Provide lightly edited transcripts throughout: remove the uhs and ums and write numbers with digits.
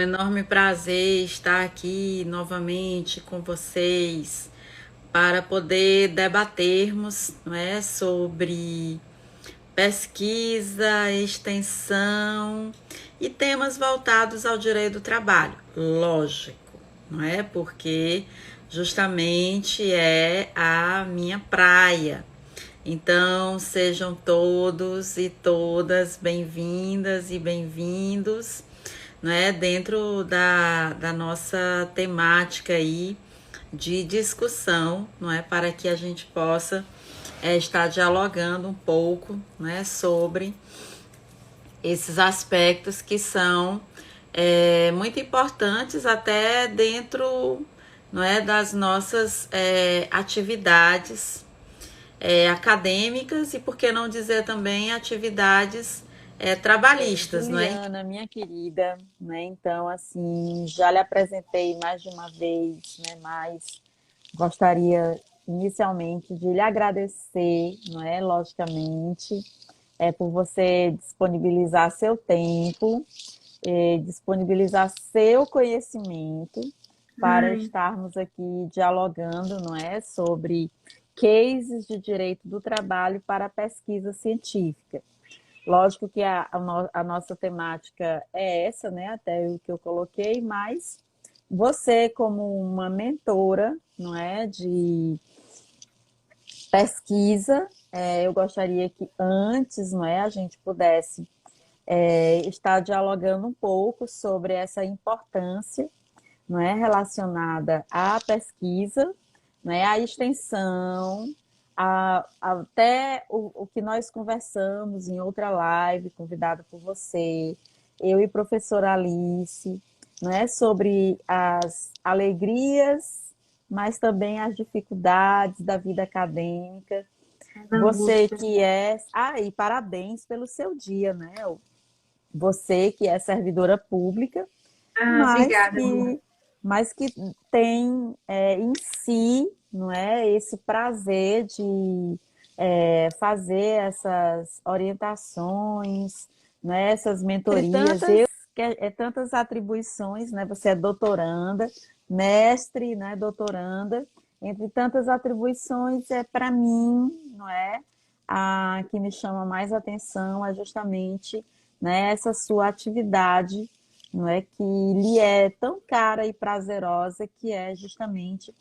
enorme prazer estar aqui novamente com vocês para poder debatermos, não é, sobre pesquisa, extensão e temas voltados ao direito do trabalho. Lógico, não é? Porque justamente é a minha praia. Então, sejam todos e todas bem-vindas e bem-vindos, né, dentro da nossa temática aí de discussão, não é, para que a gente possa estar dialogando um pouco, né, sobre esses aspectos que são muito importantes até dentro, não é, das nossas atividades acadêmicas e, por que não dizer também, atividades trabalhistas, não é? Juliana, minha querida, né? Então, assim, já lhe apresentei mais de uma vez, né? Mas gostaria inicialmente de lhe agradecer, não é? Logicamente, por você disponibilizar seu tempo, disponibilizar seu conhecimento para estarmos aqui dialogando, não é? Sobre cases de direito do trabalho para a pesquisa científica. Lógico que a nossa temática é essa, né? Até o que eu coloquei, mas você, como uma mentora, não é, de pesquisa, eu gostaria que antes, não é, a gente pudesse estar dialogando um pouco sobre essa importância, não é, relacionada à pesquisa, né, à extensão, até o que nós conversamos em outra live, convidada por você, eu e professora Alice, né, sobre as alegrias, mas também as dificuldades da vida acadêmica. Você que é... e parabéns pelo seu dia, né? Você que é servidora pública, mas Obrigada. que tem em si, não é, esse prazer de fazer essas orientações, né, essas mentorias, tantas atribuições, né? Você é doutoranda, mestre, né, doutoranda, entre tantas atribuições, para mim, não é, a que me chama mais atenção é justamente, né, essa sua atividade, não é, que lhe é tão cara e prazerosa, que é justamente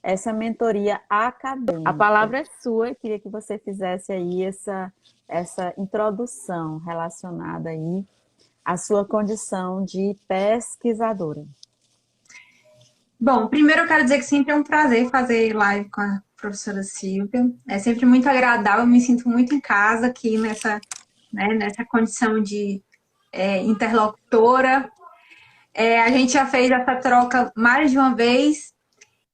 essa mentoria acadêmica. A palavra é sua, eu queria que você fizesse aí essa introdução relacionada aí à sua condição de pesquisadora. Bom, primeiro eu quero dizer que sempre é um prazer fazer live com a professora Silvia. É sempre muito agradável, eu me sinto muito em casa aqui nessa condição de interlocutora. A gente já fez essa troca mais de uma vez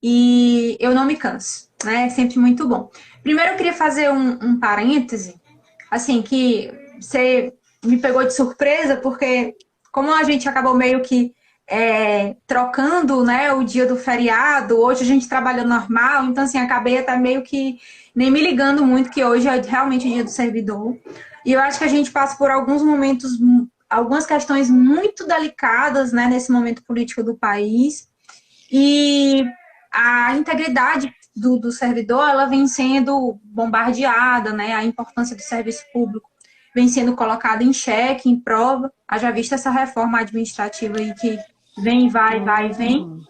e eu não me canso, né? É sempre muito bom. Primeiro eu queria fazer um parêntese, assim, que você me pegou de surpresa, porque como a gente acabou meio que trocando, né, o dia do feriado, hoje a gente trabalha normal, então assim, acabei até meio que nem me ligando muito que hoje é realmente o dia do servidor. E eu acho que a gente passa por alguns momentos, algumas questões muito delicadas, né, nesse momento político do país, e a integridade do servidor, ela vem sendo bombardeada, né, a importância do serviço público vem sendo colocada em xeque, em prova. Haja vista essa reforma administrativa aí que vem, vai, vem,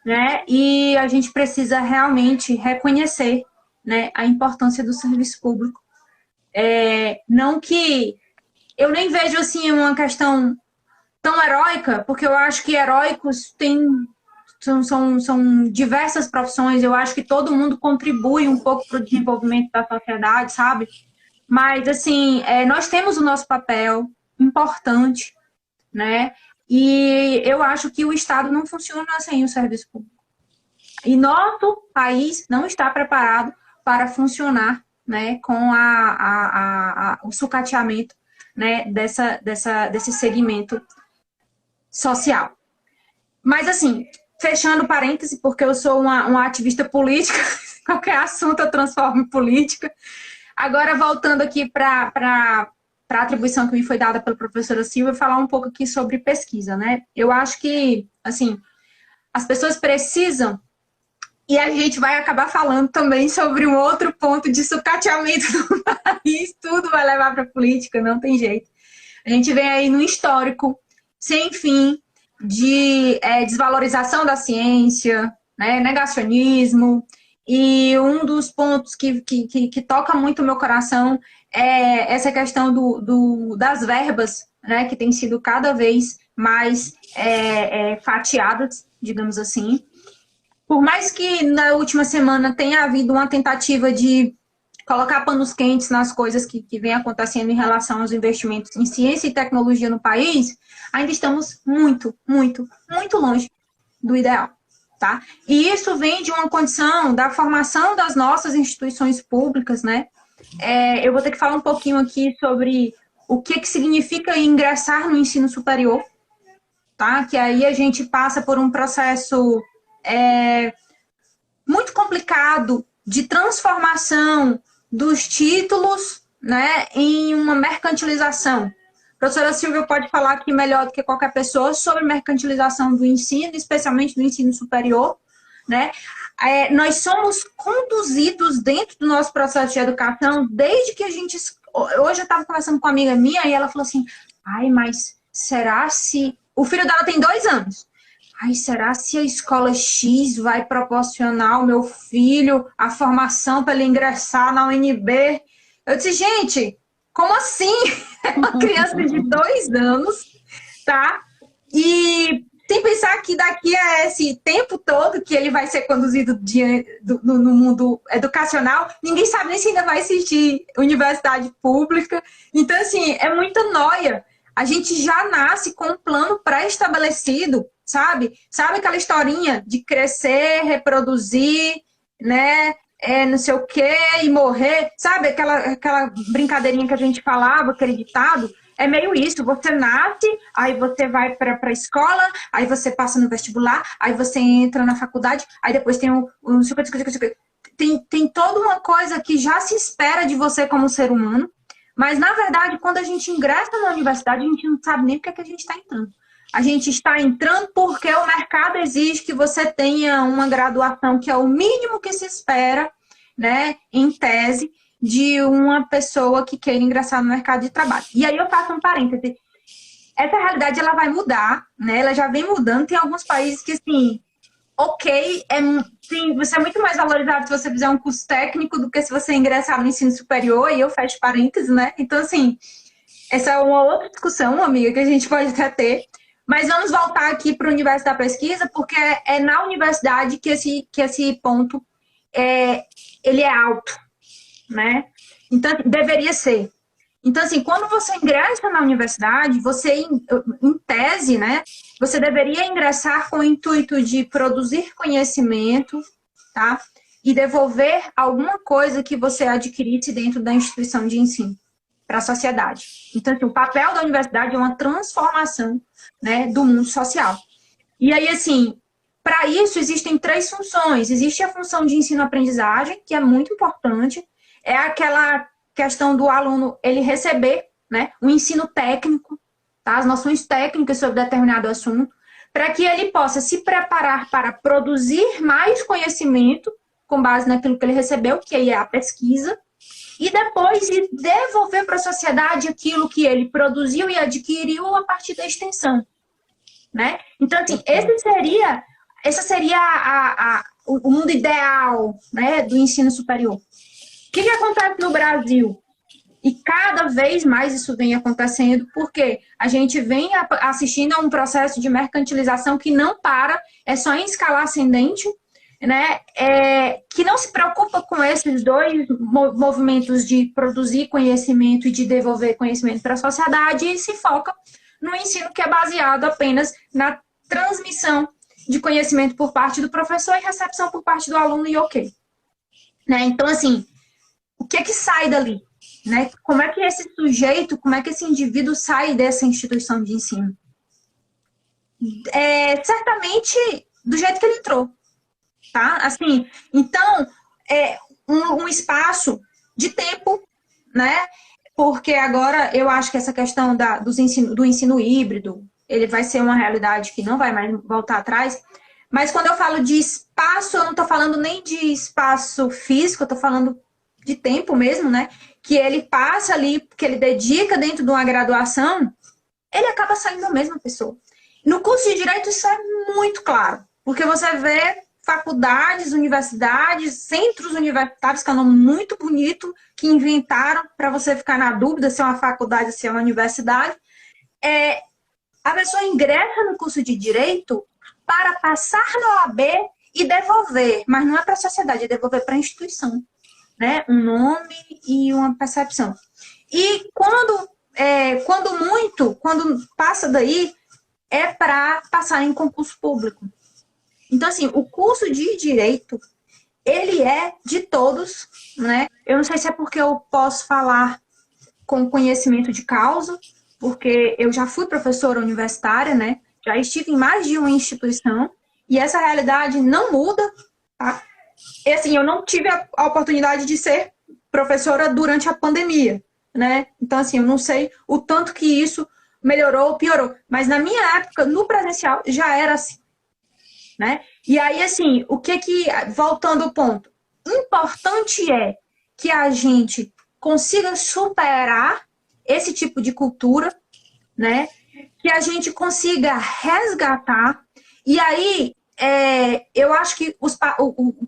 né? E a gente precisa realmente reconhecer, né, a importância do serviço público. Não que eu nem vejo assim uma questão tão heróica, porque eu acho que heróicos são diversas profissões, eu acho que todo mundo contribui um pouco para o desenvolvimento da sociedade, sabe? Mas, assim, nós temos o nosso papel importante, né? E eu acho que o Estado não funciona sem o serviço público. E nosso país não está preparado para funcionar, né, com o sucateamento, né, desse segmento social. Mas, assim, fechando parêntese, porque eu sou uma ativista política, qualquer assunto eu transformo em política. Agora, voltando aqui para para a atribuição que me foi dada pela professora Silvia, falar um pouco aqui sobre pesquisa, né? Eu acho que, assim, as pessoas precisam, e a gente vai acabar falando também sobre um outro ponto de sucateamento do país, tudo vai levar para a política, não tem jeito. A gente vem aí num histórico sem fim de desvalorização da ciência, né, negacionismo, e um dos pontos que toca muito o meu coração é essa questão das verbas, né, que tem sido cada vez mais fatiadas, digamos assim. Por mais que na última semana tenha havido uma tentativa de colocar panos quentes nas coisas que vem acontecendo em relação aos investimentos em ciência e tecnologia no país, ainda estamos muito, muito, muito longe do ideal. Tá? E isso vem de uma condição da formação das nossas instituições públicas, né? Eu vou ter que falar um pouquinho aqui sobre o que significa ingressar no ensino superior, tá? Que aí a gente passa por um processo muito complicado de transformação dos títulos, né, em uma mercantilização. A professora Silvia pode falar aqui melhor do que qualquer pessoa sobre mercantilização do ensino, especialmente do ensino superior, né? Nós somos conduzidos dentro do nosso processo de educação desde que a gente... Hoje eu estava conversando com uma amiga minha e ela falou assim, ai, mas será se... O filho dela tem 2 anos. Ai, será se a escola X vai proporcionar ao meu filho a formação para ele ingressar na UNB? Eu disse, gente, como assim? É uma criança de 2 anos, tá? E sem pensar que daqui a esse tempo todo que ele vai ser conduzido no mundo educacional, ninguém sabe nem se ainda vai existir universidade pública. Então, assim, é muita noia. A gente já nasce com um plano pré-estabelecido, sabe? Sabe aquela historinha de crescer, reproduzir, né? Não sei o quê, e morrer. Sabe aquela brincadeirinha que a gente falava, aquele ditado? É meio isso. Você nasce, aí você vai para a escola, aí você passa no vestibular, aí você entra na faculdade, aí depois tem tem toda uma coisa que já se espera de você como ser humano. Mas, na verdade, quando a gente ingressa na universidade, a gente não sabe nem porque que a gente está entrando. A gente está entrando porque o mercado exige que você tenha uma graduação, que é o mínimo que se espera, né, em tese, de uma pessoa que queira ingressar no mercado de trabalho. E aí eu faço um parêntese. Essa realidade, ela vai mudar, né? Ela já vem mudando. Tem alguns países que, assim, ok, sim, você é muito mais valorizado se você fizer um curso técnico do que se você ingressar no ensino superior, e eu fecho parênteses, né? Então, assim, essa é uma outra discussão, amiga, que a gente pode até ter. Mas vamos voltar aqui para o universo da pesquisa, porque é na universidade que esse ponto ele é alto, né? Então, deveria ser. Então, assim, quando você ingressa na universidade, você, em tese, né, você deveria ingressar com o intuito de produzir conhecimento, tá? E devolver alguma coisa que você adquirisse dentro da instituição de ensino para a sociedade. Então, assim, o papel da universidade é uma transformação, né, do mundo social. E aí, assim, para isso existem 3 funções. Existe a função de ensino-aprendizagem, que é muito importante. É aquela questão do aluno ele receber, né, um ensino técnico, tá, as noções técnicas sobre determinado assunto, para que ele possa se preparar para produzir mais conhecimento com base naquilo que ele recebeu, que aí é a pesquisa, e depois devolver para a sociedade aquilo que ele produziu e adquiriu a partir da extensão, né? Então, assim, esse seria o mundo ideal, né, do ensino superior. O que acontece no Brasil? E cada vez mais isso vem acontecendo, porque a gente vem assistindo a um processo de mercantilização que não para, é só em escala ascendente, né? Que não se preocupa com esses 2 movimentos de produzir conhecimento e de devolver conhecimento para a sociedade, e se foca no ensino que é baseado apenas na transmissão de conhecimento por parte do professor e recepção por parte do aluno, e ok. Né? Então, assim, o que sai dali? Né? Como é que esse sujeito, como é que esse indivíduo sai dessa instituição de ensino? Certamente do jeito que ele entrou, tá? Assim, então, um espaço de tempo, né? porque agora eu acho que essa questão do ensino híbrido, ele vai ser uma realidade que não vai mais voltar atrás. Mas quando eu falo de espaço, eu não estou falando nem de espaço físico, eu estou falando de tempo mesmo, né? Que ele passa ali, que ele dedica dentro de uma graduação, ele acaba saindo a mesma pessoa. No curso de Direito isso é muito claro, porque você vê faculdades, universidades, centros universitários, que é um nome muito bonito, que inventaram para você ficar na dúvida se é uma faculdade, se é uma universidade. A pessoa ingressa no curso de Direito para passar na OAB e devolver, mas não é para a sociedade, é devolver para a instituição, né? Um nome e uma percepção. E quando passa daí, é para passar em concurso público. Então, assim, o curso de Direito, ele é de todos, né? Eu não sei se é porque eu posso falar com conhecimento de causa, porque eu já fui professora universitária, né? Já estive em mais de uma instituição, e essa realidade não muda, tá? E, assim, eu não tive a oportunidade de ser professora durante a pandemia, né? Então, assim, eu não sei o tanto que isso melhorou ou piorou. Mas na minha época, no presencial, já era assim, né? E aí, assim, voltando ao ponto, importante é que a gente consiga superar esse tipo de cultura, né? Que a gente consiga resgatar. E aí, eu acho que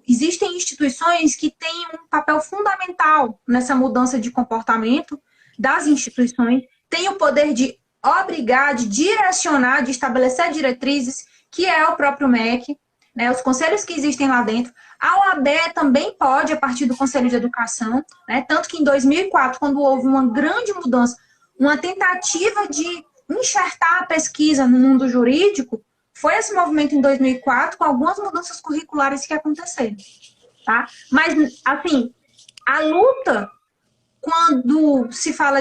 existem instituições que têm um papel fundamental nessa mudança de comportamento das instituições, têm o poder de obrigar, de direcionar, de estabelecer diretrizes, que é o próprio MEC, né, os conselhos que existem lá dentro. A OAB também pode, a partir do Conselho de Educação, né, tanto que em 2004, quando houve uma grande mudança, uma tentativa de enxertar a pesquisa no mundo jurídico, foi esse movimento em 2004, com algumas mudanças curriculares que aconteceram. Tá? Mas, assim, a luta, quando se fala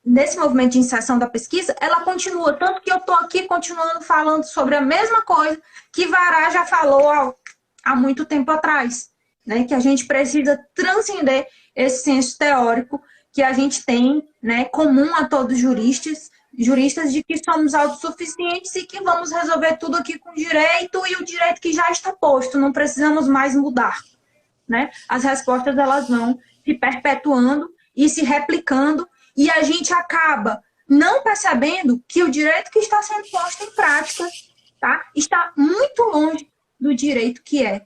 nesse movimento de inserção da pesquisa, ela continua, tanto que eu estou aqui continuando falando sobre a mesma coisa que Vará já falou há muito tempo atrás, né? Que a gente precisa transcender esse senso teórico que a gente tem, né, comum a todos os juristas, de que somos autossuficientes e que vamos resolver tudo aqui com direito, e o direito que já está posto, não precisamos mais mudar, né? As respostas, elas vão se perpetuando e se replicando, e a gente acaba não percebendo que o direito que está sendo posto em prática, tá, está muito longe do direito que é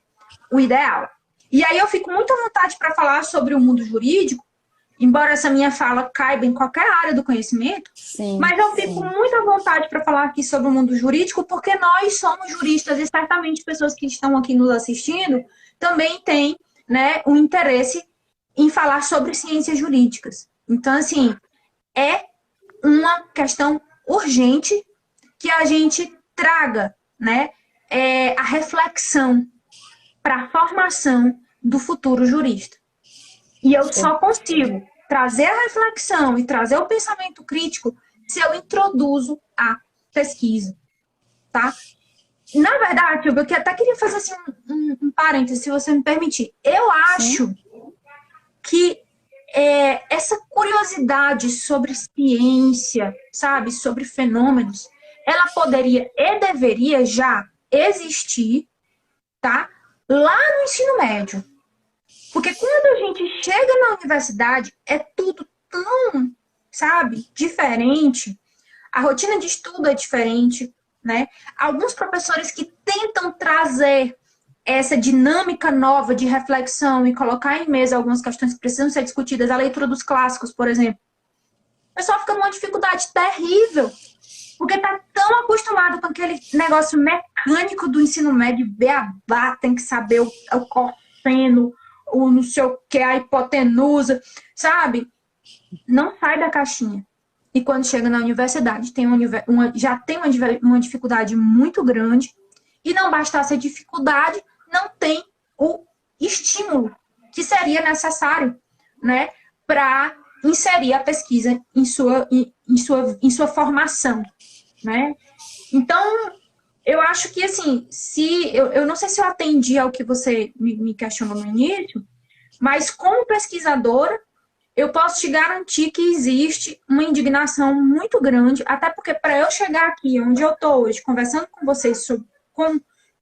o ideal. E aí eu fico muito à vontade para falar sobre o mundo jurídico, embora essa minha fala caiba em qualquer área do conhecimento, sim, mas eu fico muito à vontade para falar aqui sobre o mundo jurídico, porque nós somos juristas e certamente pessoas que estão aqui nos assistindo também têm, né, um interesse em falar sobre ciências jurídicas. Então, assim, é uma questão urgente que a gente traga, né, a reflexão para a formação do futuro jurista. E eu só consigo trazer a reflexão e trazer o pensamento crítico se eu introduzo a pesquisa, tá? Na verdade, eu até queria fazer assim, um parêntese, se você me permitir. Eu acho que essa curiosidade sobre ciência, sabe, sobre fenômenos, ela poderia e deveria já existir, tá? Lá no ensino médio. Porque quando a gente chega na universidade, é tudo tão, sabe, diferente. A rotina de estudo é diferente, né? Alguns professores que tentam trazer essa dinâmica nova de reflexão e colocar em mesa algumas questões que precisam ser discutidas, a leitura dos clássicos, por exemplo. O pessoal fica numa dificuldade terrível, porque está tão acostumado com aquele negócio mecânico do ensino médio, beabá, tem que saber o cosseno, o não sei o que, a hipotenusa, sabe? Não sai da caixinha. E quando chega na universidade, já tem uma dificuldade muito grande, e não bastasse a dificuldade, não tem o estímulo que seria necessário, né, para inserir a pesquisa em sua formação, né? Então, eu acho que, assim, eu não sei se eu atendi ao que você me questionou no início, mas como pesquisadora, eu posso te garantir que existe uma indignação muito grande, até porque para eu chegar aqui onde eu estou hoje, conversando com vocês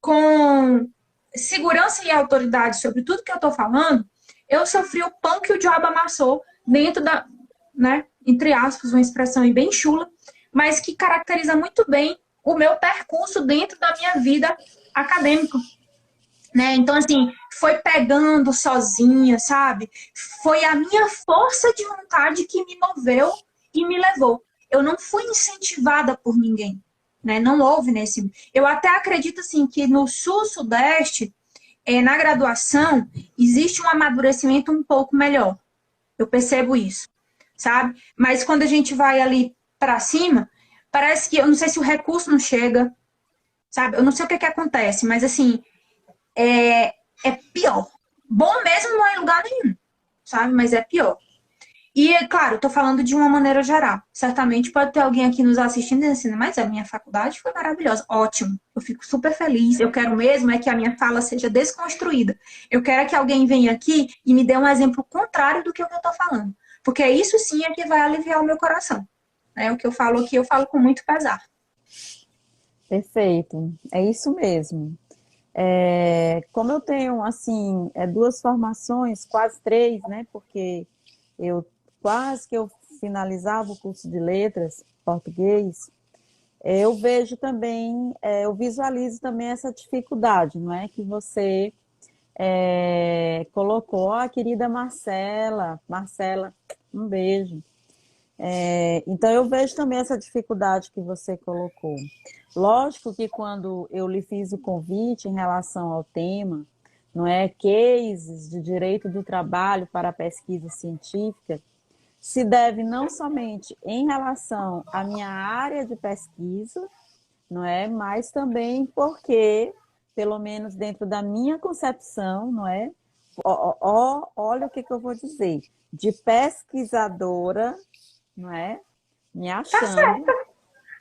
com segurança e autoridade sobre tudo que eu estou falando, eu sofri o pão que o diabo amassou dentro da, né, entre aspas, uma expressão bem chula, mas que caracteriza muito bem o meu percurso dentro da minha vida acadêmica, né? Então, assim, foi pegando sozinha, sabe? Foi a minha força de vontade que me moveu e me levou. Eu não fui incentivada por ninguém, né? Não houve nesse... Eu até acredito, assim, que no sul-sudeste, na graduação, existe um amadurecimento um pouco melhor. Eu percebo isso, sabe? Mas quando a gente vai ali para cima, parece que, eu não sei se o recurso não chega, sabe? Eu não sei o que que acontece, mas, assim, é, é pior. Bom mesmo não é em lugar nenhum, sabe? Mas é pior. E, é claro, estou falando de uma maneira geral. Certamente pode ter alguém aqui nos assistindo e dizendo assim, mas a minha faculdade foi maravilhosa. Ótimo, eu fico super feliz. Eu quero mesmo é que a minha fala seja desconstruída. Eu quero que alguém venha aqui e me dê um exemplo contrário do que eu estou falando. Porque isso sim é que vai aliviar o meu coração. É o que eu falo aqui, eu falo com muito pesar. Perfeito, é isso mesmo. Como eu tenho, assim, duas formações, quase três, né? Porque eu quase que eu finalizava o curso de letras, português, eu vejo também, eu visualizo também essa dificuldade, não é? Que você colocou, a querida Marcela, Marcela, um beijo. Então, eu vejo também essa dificuldade que você colocou. Lógico que quando eu lhe fiz o convite em relação ao tema, não é, cases de direito do trabalho para a pesquisa científica, se deve não somente em relação à minha área de pesquisa, não é, mas também porque, pelo menos dentro da minha concepção, não é, olha o que eu vou dizer, de pesquisadora, não é? Me Tá certo, achando,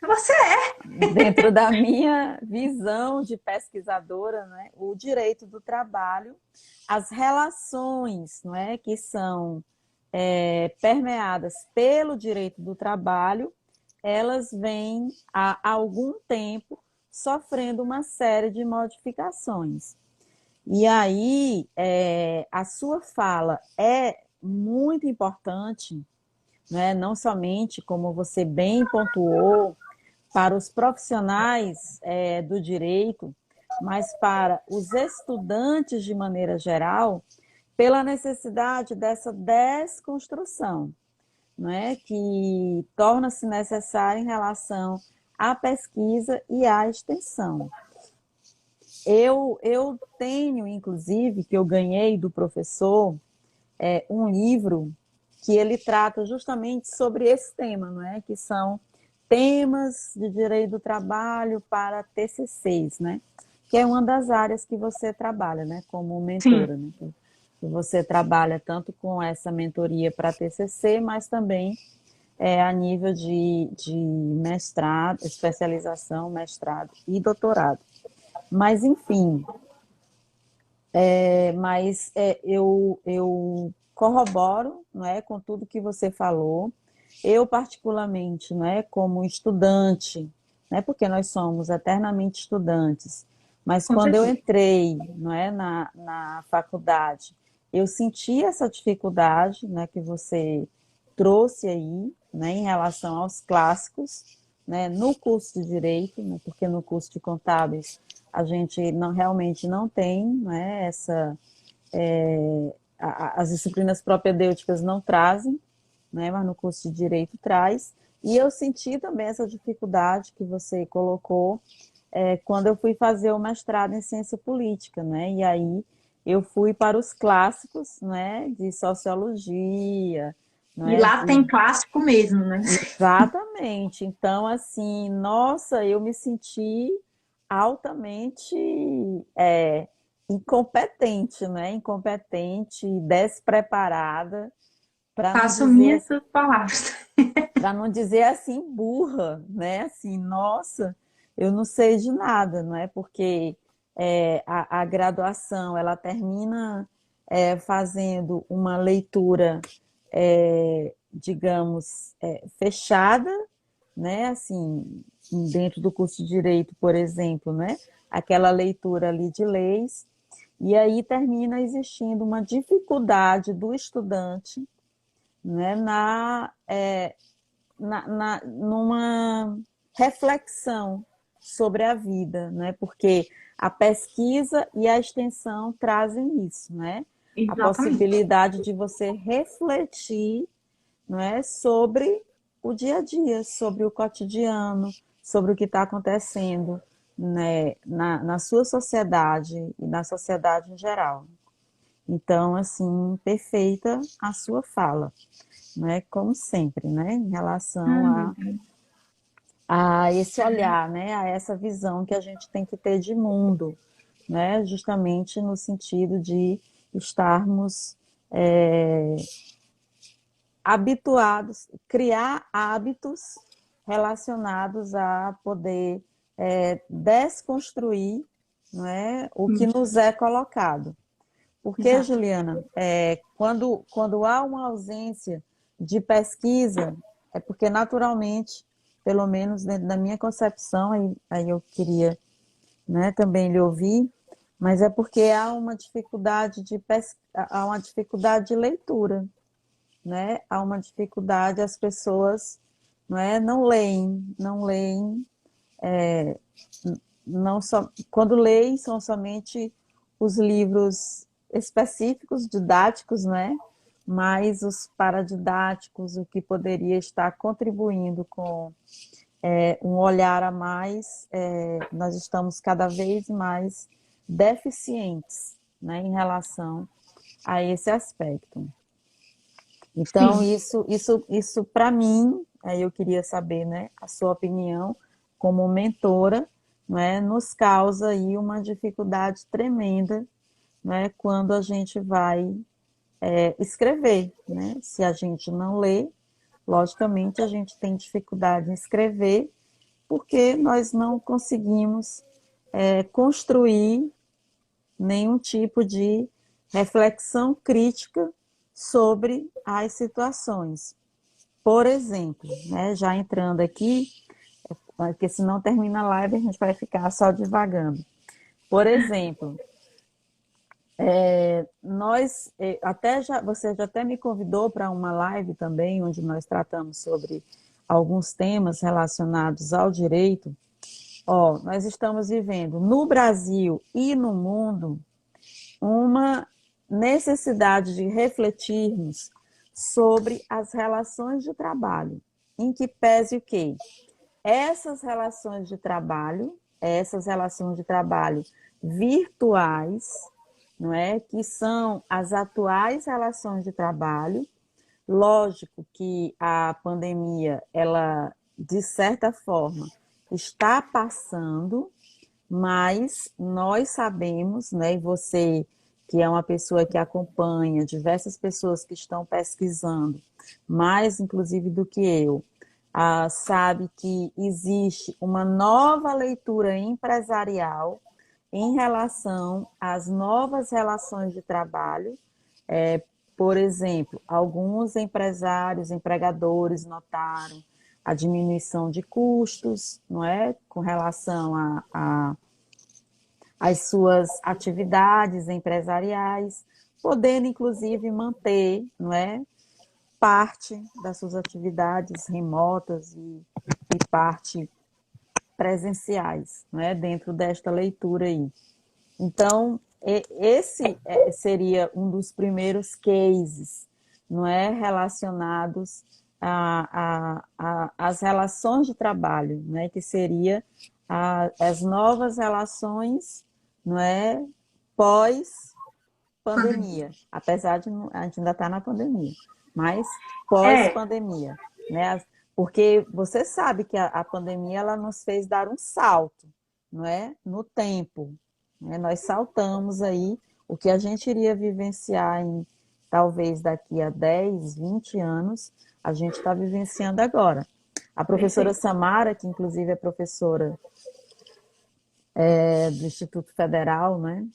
você é. dentro da minha visão de pesquisadora, né, o direito do trabalho, as relações, não é, que são permeadas pelo direito do trabalho, elas vêm há algum tempo sofrendo uma série de modificações. E aí, a sua fala é muito importante, né? Não somente, como você bem pontuou, para os profissionais do direito, mas para os estudantes de maneira geral, pela necessidade dessa desconstrução, né? Que torna-se necessária em relação à pesquisa e à extensão. Eu tenho, inclusive, que eu ganhei do professor, um livro que ele trata justamente sobre esse tema, não é? Que são temas de direito do trabalho para TCCs, né? Que é uma das áreas que você trabalha, né? Como Sim. mentora, né? Que você trabalha tanto com essa mentoria para TCC, mas também a nível de mestrado, especialização, mestrado e doutorado. Mas, enfim, eu corroboro, não é, com tudo que você falou. Eu, particularmente, não é, como estudante, né, porque nós somos eternamente estudantes, mas Com quando eu certeza. entrei, não é, na faculdade, eu senti essa dificuldade, né, que você trouxe aí, né, em relação aos clássicos, né, no curso de Direito, né, porque no curso de Contábeis a gente não, realmente não tem, né, as disciplinas propedêuticas não trazem, né, mas no curso de Direito traz. E eu senti também essa dificuldade que você colocou quando eu fui fazer o mestrado em Ciência Política, né? E aí eu fui para os clássicos, né, de Sociologia, E né, lá tem clássico mesmo, né? exatamente. Então, assim, nossa, eu me senti altamente incompetente, né? Incompetente, despreparada, para não Faço dizer minhas palavras. para não dizer assim burra, né? Assim, nossa, eu não sei de nada, não é? Porque a graduação ela termina fazendo uma leitura digamos, fechada, né? Assim, dentro do curso de Direito, por exemplo, né? Aquela leitura ali de leis, e aí termina existindo uma dificuldade do estudante, né? Numa reflexão sobre a vida, né? Porque a pesquisa e a extensão trazem isso, né? A Exatamente. possibilidade de você refletir, não é, sobre o dia a dia, sobre o cotidiano, sobre o que está acontecendo, né, na sua sociedade e na sociedade em geral. Então, assim, perfeita a sua fala, né? Como sempre, né? Em relação Uhum. a esse olhar, né? A essa visão que a gente tem que ter de mundo, né? Justamente no sentido de estarmos habituados, criar hábitos relacionados a poder desconstruir, não é, o que Isso. nos é colocado. Porque, Exato. Juliana, quando há uma ausência de pesquisa, é porque naturalmente, pelo menos dentro da minha concepção, aí eu queria, né, também lhe ouvir, mas é porque há uma dificuldade há uma dificuldade de leitura, né? Há uma dificuldade, as pessoas, não é, não leem, não só quando leem são somente os livros específicos, didáticos, né? Mas os paradidáticos, o que poderia estar contribuindo com um olhar a mais, nós estamos cada vez mais deficientes, né, em relação a esse aspecto. Então, Sim. isso para mim, aí eu queria saber, né, a sua opinião como mentora, né, nos causa aí uma dificuldade tremenda, né, quando a gente vai escrever, né? Se a gente não lê, logicamente a gente tem dificuldade em escrever, porque nós não conseguimos construir nenhum tipo de reflexão crítica sobre as situações. Por exemplo, né, já entrando aqui, porque senão termina a live e a gente vai ficar só divagando. Por exemplo, você já até me convidou para uma live também, onde nós tratamos sobre alguns temas relacionados ao direito. Ó, nós estamos vivendo no Brasil e no mundo uma necessidade de refletirmos sobre as relações de trabalho, em que pese o quê? Essas relações de trabalho virtuais, não é? Que são as atuais relações de trabalho. Lógico que a pandemia, ela, de certa forma, está passando, mas nós sabemos, né, e você que é uma pessoa que acompanha diversas pessoas que estão pesquisando, mais inclusive do que eu, sabe que existe uma nova leitura empresarial em relação às novas relações de trabalho. Por exemplo, alguns empresários, empregadores notaram a diminuição de custos, não é, com relação às suas atividades empresariais, podendo inclusive manter, não é, parte das suas atividades remotas e parte presenciais, não é, dentro desta leitura aí. Então, esse seria um dos primeiros cases, não é, relacionados às relações de trabalho, né, que seria as novas relações, não é, pós-pandemia, apesar de a gente ainda estar na pandemia, mas É, pós-pandemia, né? Porque você sabe que a pandemia ela nos fez dar um salto, não é, no tempo, né? Nós saltamos aí o que a gente iria vivenciar em talvez daqui a 10, 20 anos, a gente está vivenciando agora. A professora perfeito. Samara, que inclusive é professora do Instituto Federal, né?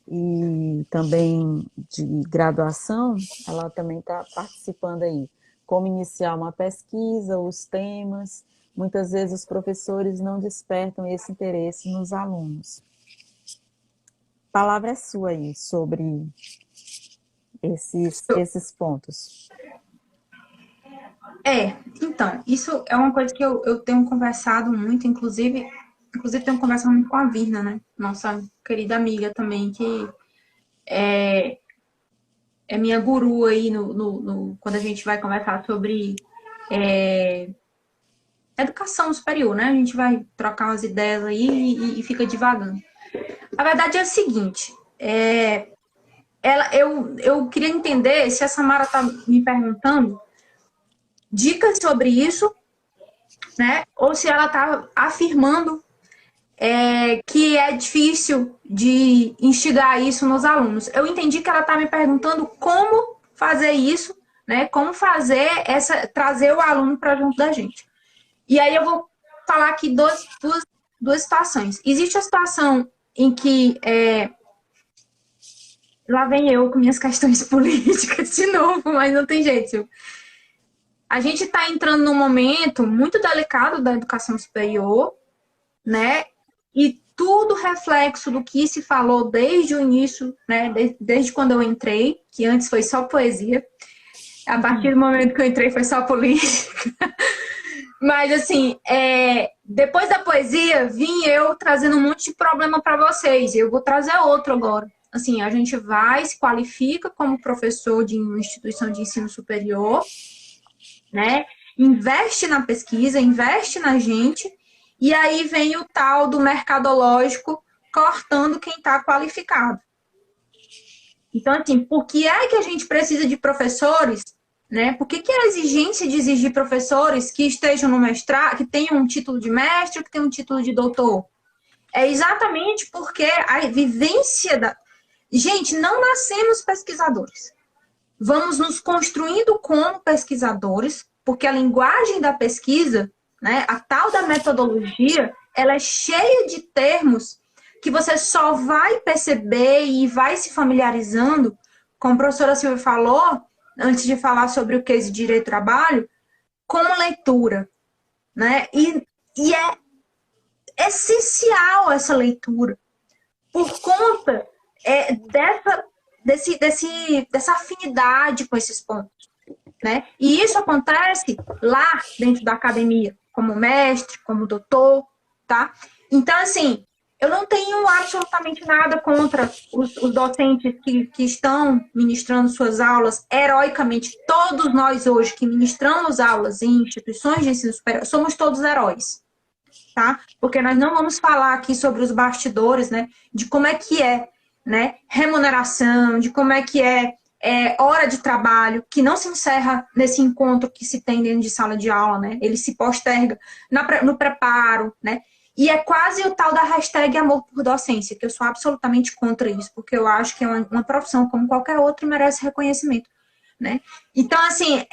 e também de graduação, ela também está participando aí. Como iniciar uma pesquisa, os temas. Muitas vezes os professores não despertam esse interesse nos alunos. A palavra é sua aí sobre esses pontos. Então, isso é uma coisa que eu tenho conversado muito, inclusive tenho conversado muito com a Virna, né? Nossa querida amiga também, que é minha guru aí quando a gente vai conversar sobre educação superior, né? A gente vai trocar umas ideias aí e fica divagando. A verdade é o seguinte, eu queria entender se a Samara tá me perguntando dicas sobre isso, né? Ou se ela tá afirmando que é difícil de instigar isso nos alunos. Eu entendi que ela está me perguntando como fazer isso, né? Como trazer o aluno para junto da gente. E aí eu vou falar aqui duas situações. Existe a situação em que lá vem eu com minhas questões políticas de novo, mas não tem jeito. A gente está entrando num momento muito delicado da educação superior, né? E tudo reflexo do que se falou desde o início, né? Desde quando eu entrei, que antes foi só poesia. A partir do momento que eu entrei foi só política. Mas, assim, depois da poesia, vim eu trazendo um monte de problema para vocês. Eu vou trazer outro agora. Assim, a gente se qualifica como professor de uma instituição de ensino superior, né? Investe na pesquisa, investe na gente, e aí vem o tal do mercadológico cortando quem está qualificado. Então, assim, por que é que a gente precisa de professores, né? Por que a exigência de exigir professores que estejam no mestrado, que tenham um título de mestre, que tenham um título de doutor? É exatamente porque a vivência da... Gente, não nascemos pesquisadores. Vamos nos construindo como pesquisadores, porque a linguagem da pesquisa, né, a tal da metodologia, ela é cheia de termos que você só vai perceber e vai se familiarizando, como a professora Silvia falou, antes de falar sobre o case de direito do trabalho, como leitura, né? E é essencial essa leitura, por conta dessa afinidade com esses pontos, né? E isso acontece lá dentro da academia, como mestre, como doutor, tá? Então, assim, eu não tenho absolutamente nada contra os docentes que estão ministrando suas aulas heroicamente. Todos nós hoje que ministramos aulas em instituições de ensino superior, somos todos heróis, tá? Porque nós não vamos falar aqui sobre os bastidores, né? De como é que né? Remuneração, de como é que hora de trabalho, que não se encerra nesse encontro que se tem dentro de sala de aula, né? Ele se posterga no preparo, né? E é quase o tal da hashtag amor por docência, que eu sou absolutamente contra isso, porque eu acho que é uma profissão como qualquer outra e merece reconhecimento, né? Então, assim,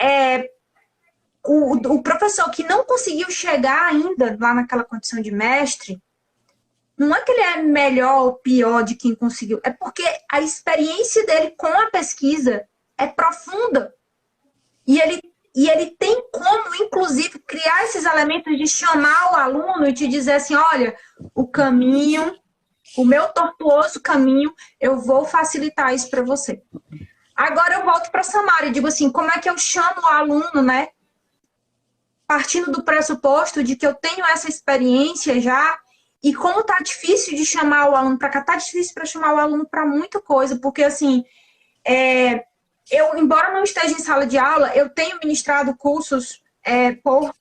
o professor que não conseguiu chegar ainda lá naquela condição de mestre, não é que ele é melhor ou pior de quem conseguiu, é porque a experiência dele com a pesquisa é profunda. E ele tem como, inclusive, criar esses elementos de chamar o aluno e te dizer assim, olha, o caminho, o meu tortuoso caminho, eu vou facilitar isso para você. Agora eu volto para a Samara e digo assim, como é que eu chamo o aluno, né? Partindo do pressuposto de que eu tenho essa experiência já, e como tá difícil de chamar o aluno para cá, tá difícil para chamar o aluno para muita coisa, porque assim, eu, embora não esteja em sala de aula, eu tenho ministrado cursos por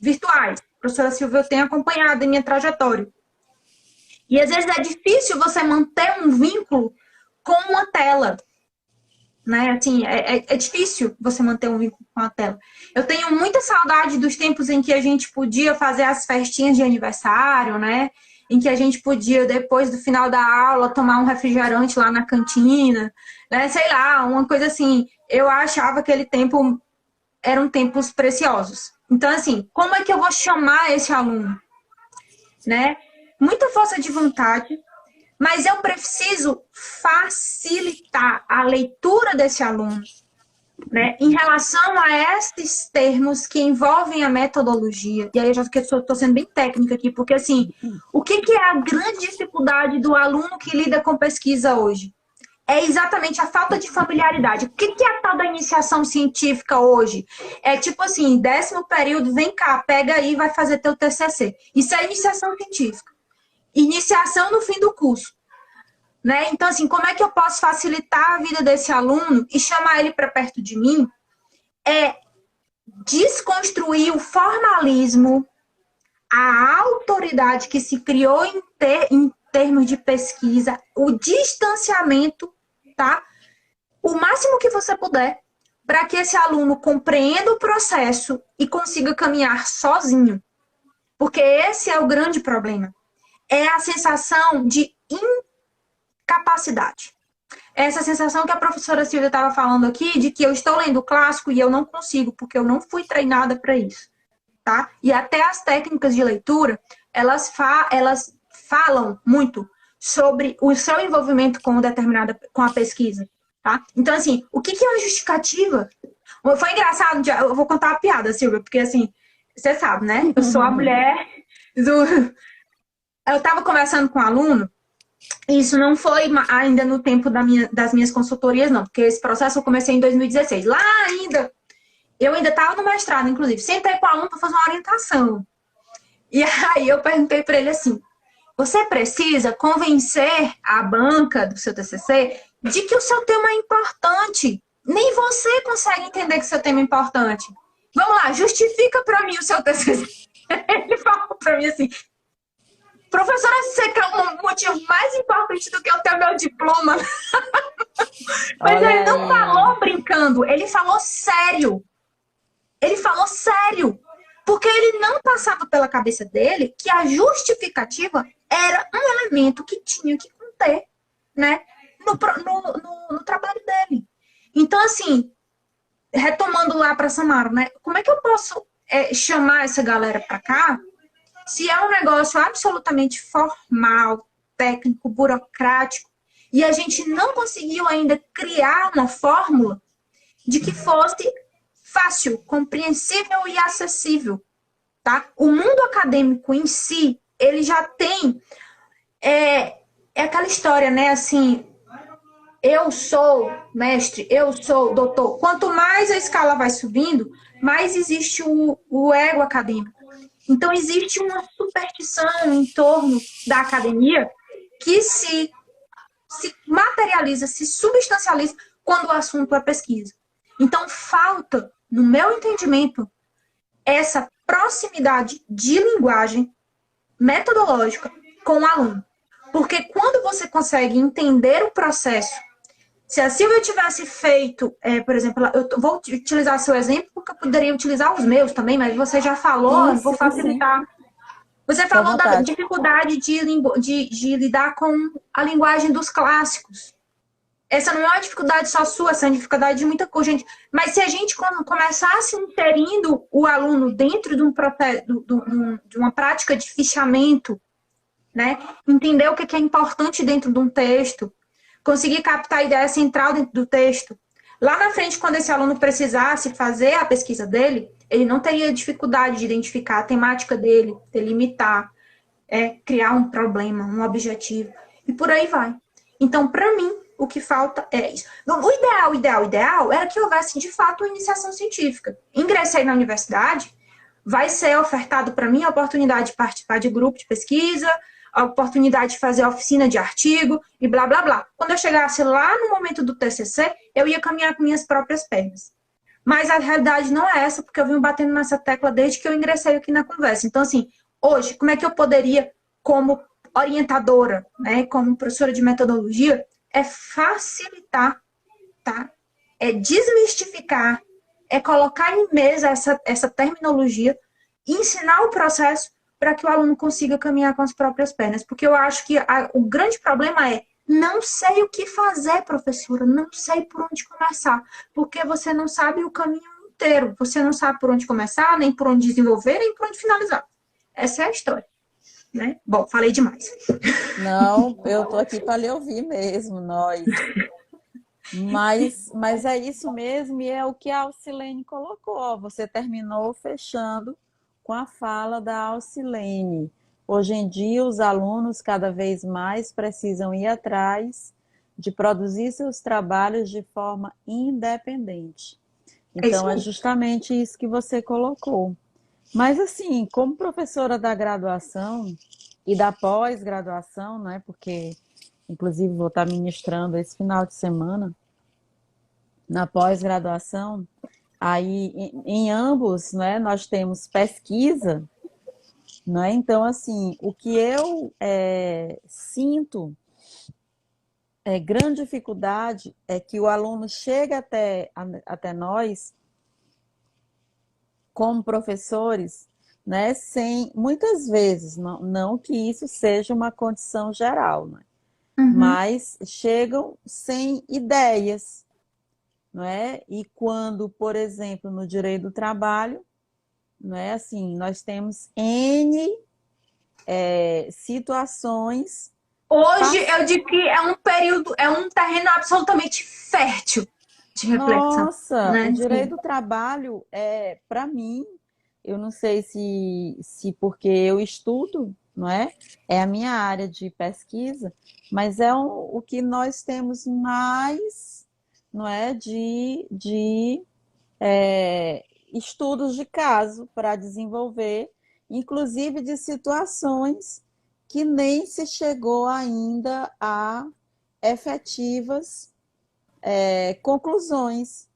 virtuais. A professora Silvia, eu tenho acompanhado em minha trajetória. E às vezes é difícil você manter um vínculo com uma tela. Né? Assim, é difícil você manter um vínculo com a tela. Eu tenho muita saudade dos tempos em que a gente podia fazer as festinhas de aniversário, né? Em que a gente podia, depois do final da aula, tomar um refrigerante lá na cantina, né? Sei lá, uma coisa assim. Eu achava que aquele tempo eram tempos preciosos. Então, assim, como é que eu vou chamar esse aluno? Né? Muita força de vontade, Mas eu preciso facilitar a leitura desse aluno, né, em relação a esses termos que envolvem a metodologia. E aí eu já estou sendo bem técnica aqui, porque assim, o que é a grande dificuldade do aluno que lida com pesquisa hoje? É exatamente a falta de familiaridade. O que é a tal da iniciação científica hoje? É tipo assim, 10º período, vem cá, pega aí e vai fazer teu TCC. Isso é iniciação científica. Iniciação no fim do curso. Né? Então, assim, como é que eu posso facilitar a vida desse aluno e chamar ele para perto de mim? É desconstruir o formalismo, a autoridade que se criou em termos de pesquisa, o distanciamento, tá? O máximo que você puder, para que esse aluno compreenda o processo e consiga caminhar sozinho. Porque esse é o grande problema. É a sensação de incapacidade. Essa sensação que a professora Silvia estava falando aqui, de que eu estou lendo o clássico e eu não consigo, porque eu não fui treinada para isso. Tá? E até as técnicas de leitura, elas falam muito sobre o seu envolvimento com a pesquisa. Tá? Então, assim, o que é a justificativa? Foi engraçado, eu vou contar uma piada, Silvia, porque, assim, você sabe, né? Eu sou a mulher do... Eu estava conversando com um aluno, e isso não foi ainda no tempo das minhas consultorias, não, porque esse processo eu comecei em 2016. Lá ainda... Eu ainda estava no mestrado, inclusive. Sentei com o aluno para fazer uma orientação. E aí eu perguntei para ele assim, você precisa convencer a banca do seu TCC de que o seu tema é importante. Nem você consegue entender que o seu tema é importante. Vamos lá, justifica para mim o seu TCC. Ele falou para mim assim, professora, você quer um motivo mais importante do que eu ter meu diploma? Mas Olha ele não aí. falou brincando, ele falou sério. Ele falou sério, porque ele não passava pela cabeça dele que a justificativa era um elemento que tinha que conter, né, no trabalho dele. Então, assim, retomando lá para Samara, né, como é que eu posso chamar essa galera para cá se é um negócio absolutamente formal, técnico, burocrático, e a gente não conseguiu ainda criar uma fórmula de que fosse fácil, compreensível e acessível, tá? O mundo acadêmico em si, ele já tem é aquela história, né? Assim, eu sou mestre, eu sou doutor. Quanto mais a escala vai subindo, mais existe o ego acadêmico. Então, existe uma superstição em torno da academia que se materializa, se substancializa quando o assunto é pesquisa. Então, falta, no meu entendimento, essa proximidade de linguagem metodológica com o aluno. Porque quando você consegue entender o processo, se a Silvia tivesse feito, por exemplo, eu vou utilizar seu exemplo, porque eu poderia utilizar os meus também, mas você já falou, vou facilitar. Sim. Você falou da dificuldade de lidar com a linguagem dos clássicos. Essa não é uma dificuldade só sua, essa é uma dificuldade de muita coisa, gente. Mas se a gente começasse inserindo o aluno dentro de uma prática de fichamento, né? Entender o que é importante dentro de um texto, conseguir captar a ideia central dentro do texto. Lá na frente, quando esse aluno precisasse fazer a pesquisa dele, ele não teria dificuldade de identificar a temática dele, delimitar, criar um problema, um objetivo, e por aí vai. Então, para mim, o que falta é isso. O ideal era que houvesse, de fato, uma iniciação científica. Ingressei na universidade, vai ser ofertado para mim a oportunidade de participar de grupo de pesquisa, a oportunidade de fazer oficina de artigo e blá, blá, blá. Quando eu chegasse lá no momento do TCC, eu ia caminhar com minhas próprias pernas. Mas a realidade não é essa, porque eu venho batendo nessa tecla desde que eu ingressei aqui na conversa. Então, assim, hoje, como é que eu poderia, como orientadora, né, como professora de metodologia, facilitar, tá? Desmistificar, colocar em mesa essa terminologia, ensinar o processo para que o aluno consiga caminhar com as próprias pernas. Porque eu acho que o grande problema é não sei o que fazer, professora, não sei por onde começar, porque você não sabe o caminho inteiro, você não sabe por onde começar, nem por onde desenvolver, nem por onde finalizar. Essa é a história. né? Bom, falei demais. Não, eu estou aqui para lhe ouvir mesmo, nós. Mas é isso mesmo, e é o que a Alcilene colocou. Ó, você terminou fechando com a fala da Alcilene. Hoje em dia, os alunos cada vez mais precisam ir atrás de produzir seus trabalhos de forma independente. É isso Então, é aí. justamente isso que você colocou. Mas, assim, como professora da graduação e da pós-graduação, né? Porque, inclusive, vou estar ministrando esse final de semana na pós-graduação, aí em ambos, né, nós temos pesquisa, né? Então, assim, o que eu sinto grande dificuldade é que o aluno chega até nós, como professores, né, sem, muitas vezes, não que isso seja uma condição geral, né, Uhum. mas chegam sem ideias, não é? E quando, por exemplo, no direito do trabalho, não é assim, nós temos N situações. Hoje eu digo que é um período, é um terreno absolutamente fértil de reflexão, Nossa, né? o direito Assim, do trabalho é, para mim, eu não sei se porque eu estudo, não é? É a minha área de pesquisa, mas é o que nós temos mais, não é, estudos de caso para desenvolver, inclusive de situações que nem se chegou ainda a efetivas conclusões.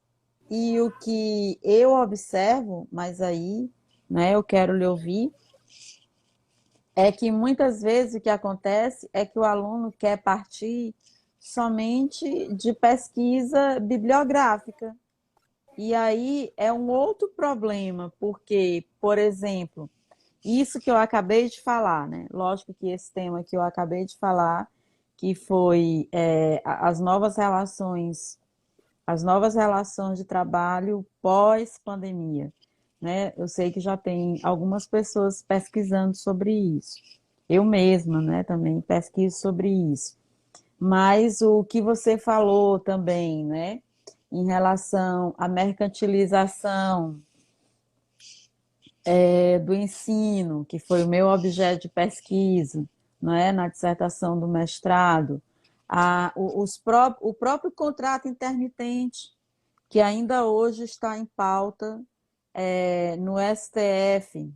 E o que eu observo, mas aí, né, eu quero lhe ouvir, é que muitas vezes o que acontece é que o aluno quer partir somente de pesquisa bibliográfica. E aí é um outro problema, porque, por exemplo, isso que eu acabei de falar, né? Lógico que esse tema que eu acabei de falar, que foi as novas relações de trabalho pós-pandemia, né? Eu sei que já tem algumas pessoas pesquisando sobre isso. Eu mesma, né, também pesquiso sobre isso. Mas o que você falou também, né, em relação à mercantilização do ensino, que foi o meu objeto de pesquisa, não é, na dissertação do mestrado, o próprio contrato intermitente, que ainda hoje está em pauta no STF.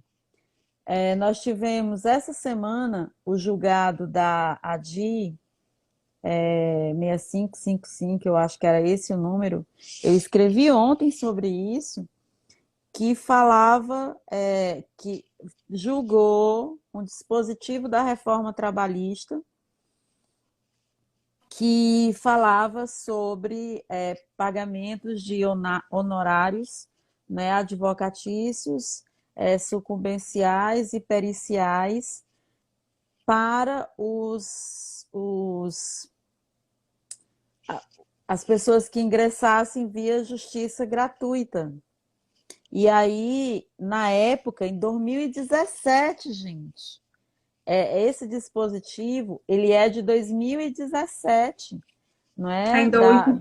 Nós tivemos essa semana o julgado da ADI 6555, eu acho que era esse o número. Eu escrevi ontem sobre isso, que falava que julgou um dispositivo da reforma trabalhista que falava sobre pagamentos de honorários, né, advocatícios, sucumbenciais e periciais para as pessoas que ingressassem via justiça gratuita. E aí, na época, em 2017, gente, esse dispositivo, ele é de 2017, não é? ainda hoje em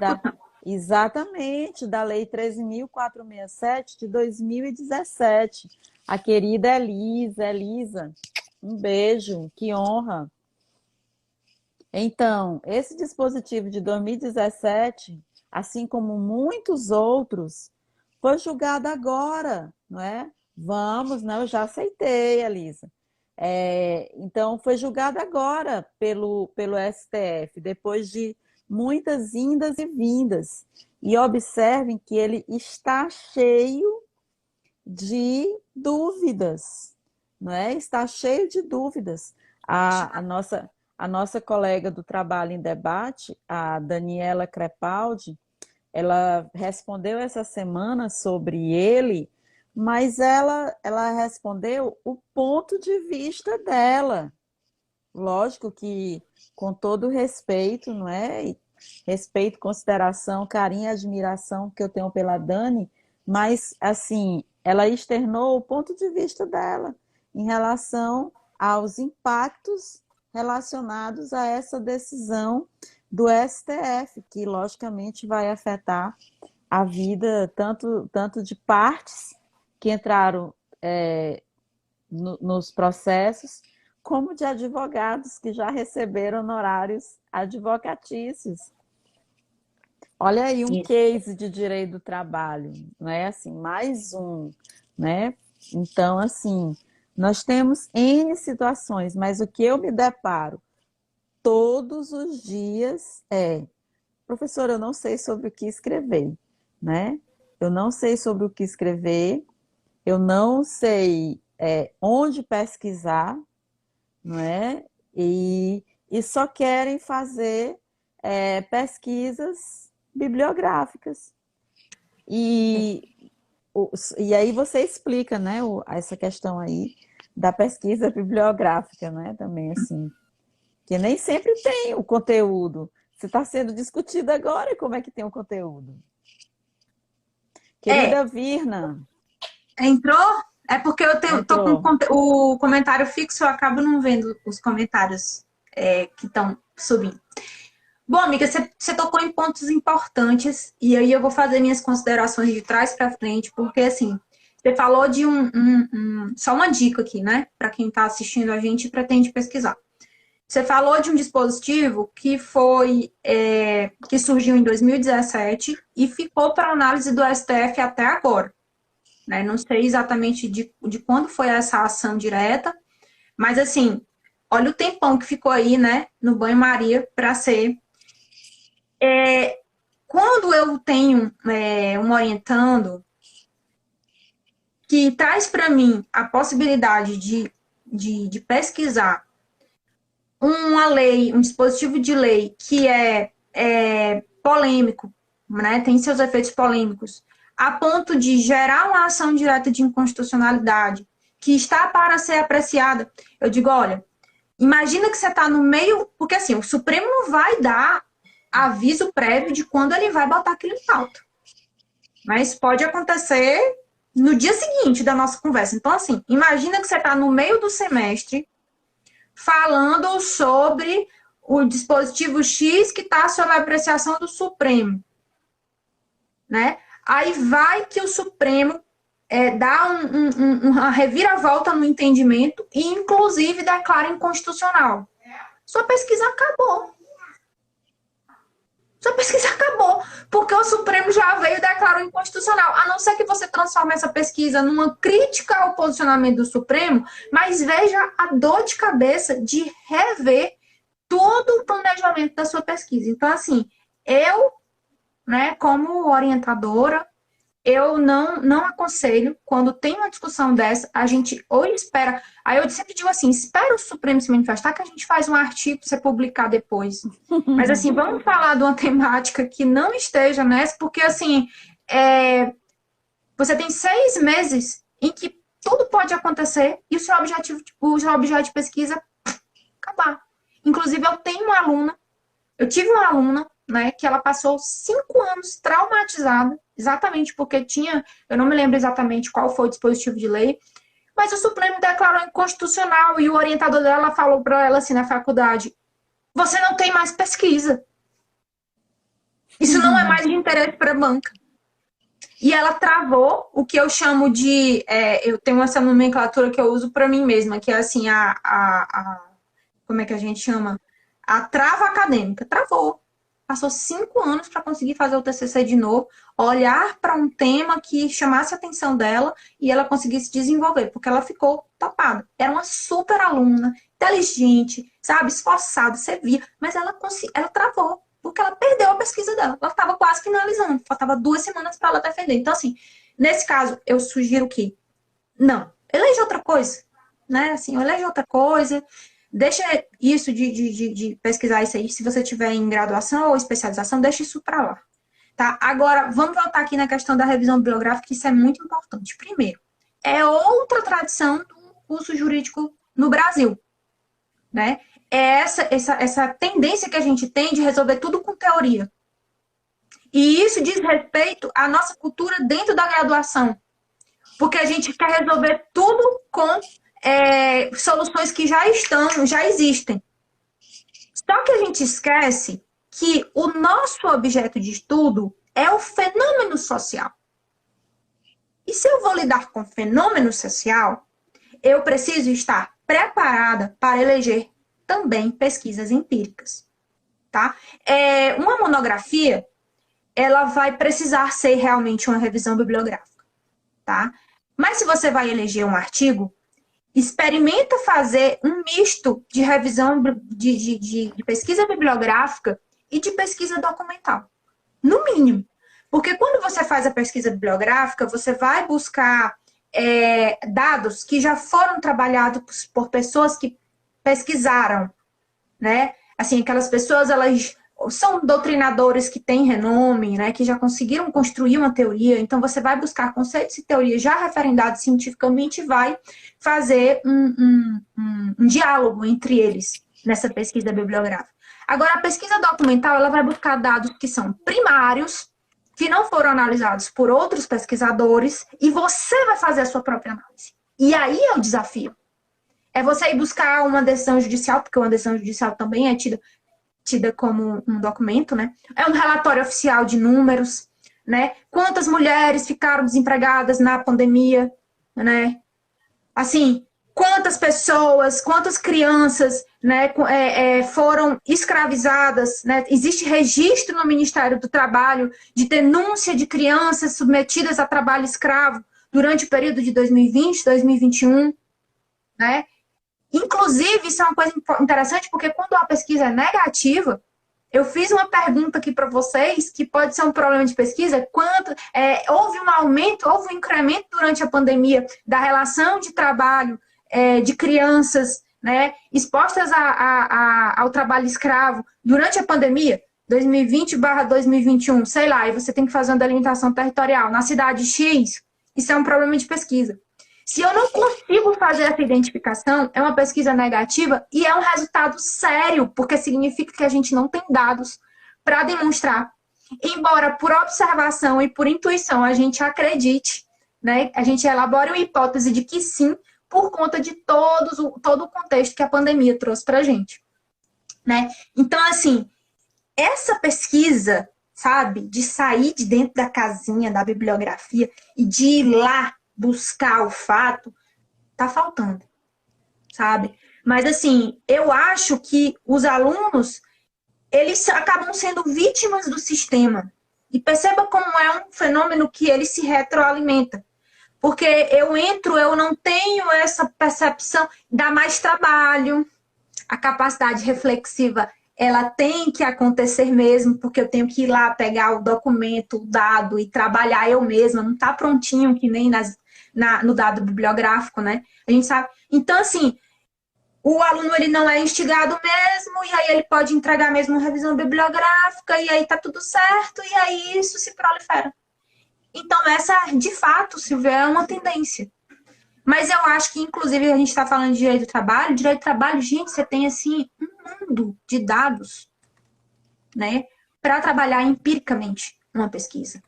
Exatamente, da Lei 13.467 de 2017. A querida Elisa, um beijo, que honra. Então, esse dispositivo de 2017, assim como muitos outros, foi julgado agora, não é? Vamos, não, eu já aceitei, Elisa. Então, foi julgado agora pelo STF, depois de muitas indas e vindas. E observem que ele está cheio de dúvidas, não é? Está cheio de dúvidas. A nossa colega do Trabalho em Debate, a Daniela Crepaldi, ela respondeu essa semana sobre ele, mas ela respondeu o ponto de vista dela. Lógico que com todo respeito, não é? Respeito, consideração, carinho e admiração que eu tenho pela Dani, mas assim, ela externou o ponto de vista dela em relação aos impactos relacionados a essa decisão do STF, que logicamente vai afetar a vida tanto de partes que entraram nos processos, como de advogados que já receberam honorários advocatícios. Olha aí um case de direito do trabalho, não é assim, mais um, né? Então, assim, nós temos N situações, mas o que eu me deparo todos os dias professor, eu não sei sobre o que escrever, né? Eu não sei sobre o que escrever, eu não sei onde pesquisar, não é? E só querem fazer pesquisas bibliográficas. E aí você explica, né, essa questão aí da pesquisa bibliográfica, né, também assim, que nem sempre tem o conteúdo. Você está sendo discutido agora, e como é que tem o conteúdo? Querida Virna. Entrou? É porque eu tô com o comentário fixo, eu acabo não vendo os comentários que estão subindo. Bom, amiga, você tocou em pontos importantes, e aí eu vou fazer minhas considerações de trás para frente, porque assim, você falou de só uma dica aqui, né? Para quem está assistindo a gente e pretende pesquisar. Você falou de um dispositivo que que surgiu em 2017 e ficou para análise do STF até agora. Né? Não sei exatamente de quando foi essa ação direta, mas assim, olha o tempão que ficou aí, né, no banho-maria para ser. Quando eu tenho um orientando que traz para mim a possibilidade de pesquisar uma lei, um dispositivo de lei que é polêmico, né, tem seus efeitos polêmicos, a ponto de gerar uma ação direta de inconstitucionalidade que está para ser apreciada, eu digo, olha, imagina que você está no meio, porque assim, o Supremo não vai dar aviso prévio de quando ele vai botar aquilo em pauta. Mas pode acontecer no dia seguinte da nossa conversa. Então, assim, imagina que você está no meio do semestre falando sobre o dispositivo X que está sob a apreciação do Supremo. Né? Aí vai que o Supremo dá uma reviravolta no entendimento e, inclusive, declara inconstitucional. Sua pesquisa acabou. Sua pesquisa acabou, porque o Supremo já veio e declarou inconstitucional. A não ser que você transforme essa pesquisa numa crítica ao posicionamento do Supremo, mas veja a dor de cabeça de rever todo o planejamento da sua pesquisa. Então, assim, eu, né, como orientadora, eu não aconselho, quando tem uma discussão dessa, a gente ou espera... Aí eu sempre digo assim, espera o Supremo se manifestar que a gente faz um artigo para você publicar depois. Mas assim, vamos falar de uma temática que não esteja nessa, porque assim, você tem 6 meses em que tudo pode acontecer e o seu objeto de pesquisa acabar. Inclusive, eu tive uma aluna, né, que ela passou 5 anos traumatizada, exatamente porque eu não me lembro exatamente qual foi o dispositivo de lei, mas o Supremo declarou inconstitucional e o orientador dela falou para ela assim na faculdade, você não tem mais pesquisa. Isso não é mais de interesse para a banca. E ela travou o que eu chamo de... eu tenho essa nomenclatura que eu uso para mim mesma, que é assim, como é que a gente chama? A trava acadêmica. Travou. Passou 5 anos para conseguir fazer o TCC de novo, olhar para um tema que chamasse a atenção dela e ela conseguisse desenvolver, porque ela ficou tapada. Era uma super aluna, inteligente, sabe, esforçada, você via, mas ela travou, porque ela perdeu a pesquisa dela. Ela estava quase finalizando, faltava 2 semanas para ela defender. Então, assim, nesse caso, eu sugiro que, não, eleja outra coisa, né, assim, eleja outra coisa. Deixa isso de pesquisar isso aí, se você tiver em graduação ou especialização, deixa isso para lá. Tá? Agora, vamos voltar aqui na questão da revisão bibliográfica, que isso é muito importante. Primeiro, é outra tradição do curso jurídico no Brasil. Né? É essa tendência que a gente tem de resolver tudo com teoria. E isso diz respeito à nossa cultura dentro da graduação. Porque a gente quer resolver tudo com soluções que já existem. Só que a gente esquece que o nosso objeto de estudo é o fenômeno social. E se eu vou lidar com fenômeno social, eu preciso estar preparada para eleger também pesquisas empíricas, tá? Uma monografia, ela vai precisar ser realmente uma revisão bibliográfica, tá? Mas se você vai eleger um artigo, experimenta fazer um misto de revisão de pesquisa bibliográfica e de pesquisa documental, no mínimo. Porque quando você faz a pesquisa bibliográfica, você vai buscar dados que já foram trabalhados por pessoas que pesquisaram, né? Assim, aquelas pessoas, elas são doutrinadores que têm renome, né? Que já conseguiram construir uma teoria. Então, você vai buscar conceitos e teorias já referendados cientificamente e vai fazer um diálogo entre eles nessa pesquisa bibliográfica. Agora, a pesquisa documental, ela vai buscar dados que são primários, que não foram analisados por outros pesquisadores, e você vai fazer a sua própria análise. E aí é o desafio. É você ir buscar uma decisão judicial, porque uma decisão judicial também é tida como um documento, né? É um relatório oficial de números, né? Quantas mulheres ficaram desempregadas na pandemia, né? Assim, quantas pessoas, quantas crianças, né, foram escravizadas, né? Existe registro no Ministério do Trabalho de denúncia de crianças submetidas a trabalho escravo durante o período de 2020, 2021, né? Inclusive, isso é uma coisa interessante, porque quando a pesquisa é negativa, eu fiz uma pergunta aqui para vocês, que pode ser um problema de pesquisa, houve um aumento, houve um incremento durante a pandemia da relação de trabalho de crianças, né, expostas ao trabalho escravo durante a pandemia, 2020/2021, sei lá, e você tem que fazer uma delimitação territorial na cidade X, isso é um problema de pesquisa. Se eu não consigo fazer essa identificação, é uma pesquisa negativa e é um resultado sério, porque significa que a gente não tem dados para demonstrar. Embora por observação e por intuição a gente acredite, né, a gente elabore uma hipótese de que sim, por conta de todo o contexto que a pandemia trouxe para a gente, né? Então, assim, essa pesquisa, sabe, de sair de dentro da casinha da bibliografia e de ir lá buscar o fato, tá faltando, sabe? Mas, assim, eu acho que os alunos, eles acabam sendo vítimas do sistema. E perceba como é um fenômeno que ele se retroalimenta. Porque eu não tenho essa percepção, dá mais trabalho, a capacidade reflexiva, ela tem que acontecer mesmo, porque eu tenho que ir lá pegar o documento, o dado e trabalhar eu mesma, não está prontinho que nem no dado bibliográfico, né? A gente sabe. Então, assim, o aluno ele não é instigado mesmo, e aí ele pode entregar mesmo uma revisão bibliográfica, e aí tá tudo certo, e aí isso se prolifera. Então, essa, de fato, Silvia, é uma tendência. Mas eu acho que, inclusive, a gente está falando de direito do trabalho. Direito do trabalho, gente, você tem, assim, um mundo de dados, né? Para trabalhar empiricamente uma pesquisa.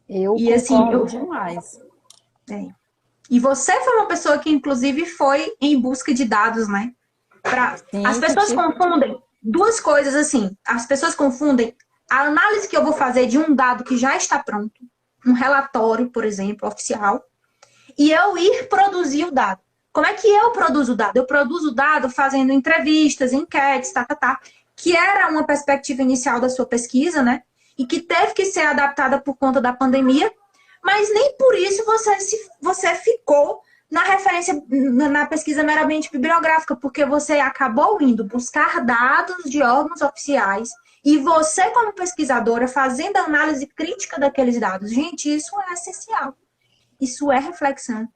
Eu concordo demais. E você foi uma pessoa que, inclusive, foi em busca de dados, né? As pessoas confundem duas coisas, assim. As pessoas confundem a análise que eu vou fazer de um dado que já está pronto, um relatório, por exemplo, oficial, e eu ir produzir o dado. Como é que eu produzo o dado? Eu produzo o dado fazendo entrevistas, enquetes, que era uma perspectiva inicial da sua pesquisa, né? E que teve que ser adaptada por conta da pandemia, mas nem por isso você ficou na referência, na pesquisa meramente bibliográfica, porque você acabou indo buscar dados de órgãos oficiais e você, como pesquisadora, fazendo a análise crítica daqueles dados. Gente, isso é essencial. Isso é reflexão.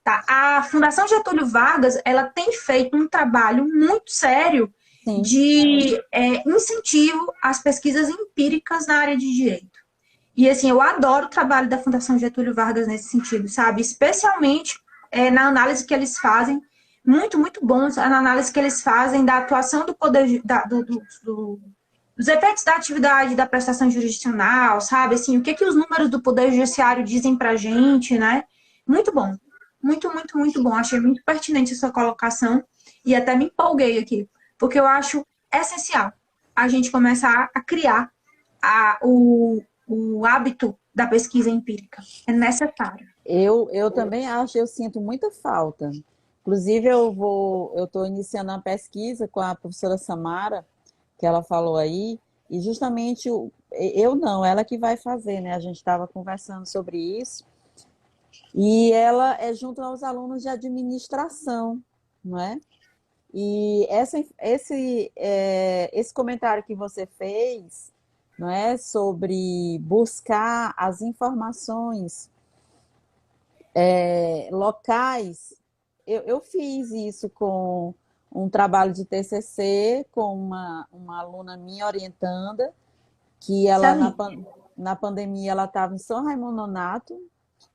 Tá? A Fundação Getúlio Vargas, ela tem feito um trabalho muito sério de incentivo às pesquisas empíricas na área de direito. E, assim, eu adoro o trabalho da Fundação Getúlio Vargas nesse sentido, sabe? Especialmente na análise que eles fazem, muito, muito bons, na análise que eles fazem da atuação do poder, dos efeitos da atividade da prestação jurisdicional, sabe? Assim, o que os números do Poder Judiciário dizem pra gente, né? Muito bom. muito, muito, muito bom. Achei muito pertinente a sua colocação e até me empolguei aqui, porque eu acho essencial a gente começar a criar o hábito da pesquisa empírica. É necessário. Eu também acho, eu sinto muita falta. Inclusive, eu estou iniciando uma pesquisa com a professora Samara, que ela falou aí, e justamente eu não, ela que vai fazer, né? A gente estava conversando sobre isso, e ela é junto aos alunos de administração, não é? E esse comentário que você fez, não é, sobre buscar as informações locais, eu fiz isso com um trabalho de TCC, com uma aluna minha orientanda, que ela na pandemia ela estava em São Raimundo Nonato,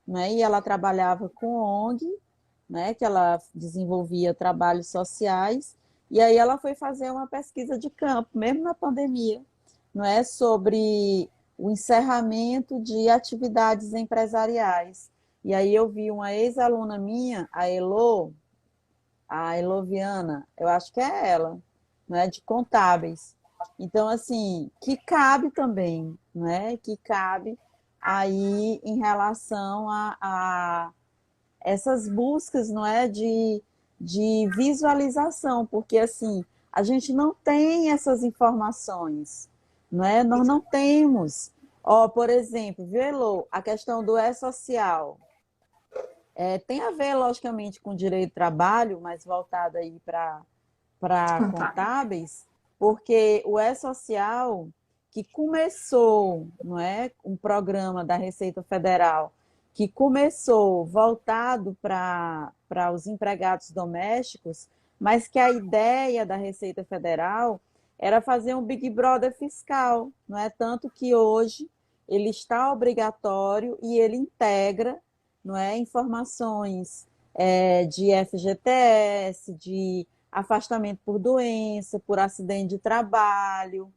né, e ela trabalhava com ONG, né, que ela desenvolvia trabalhos sociais, e aí ela foi fazer uma pesquisa de campo, mesmo na pandemia, não é, sobre o encerramento de atividades empresariais. E aí eu vi uma ex-aluna minha, a Eloviana, eu acho que é ela, né, de contábeis. Então, assim, que cabe também, né, que cabe aí em relação a essas buscas, não é, de visualização, porque assim, a gente não tem essas informações, não é? Nós não temos. Ó, por exemplo, viu, Elô, a questão do E-Social. Tem a ver, logicamente, com direito do trabalho, mas voltado aí para contábeis, porque o E-Social, que começou, não é, um programa da Receita Federal, que começou voltado para os empregados domésticos, mas que a ideia da Receita Federal era fazer um Big Brother fiscal, não é? Tanto que hoje ele está obrigatório e ele integra, não é, informações de FGTS, de afastamento por doença, por acidente de trabalho,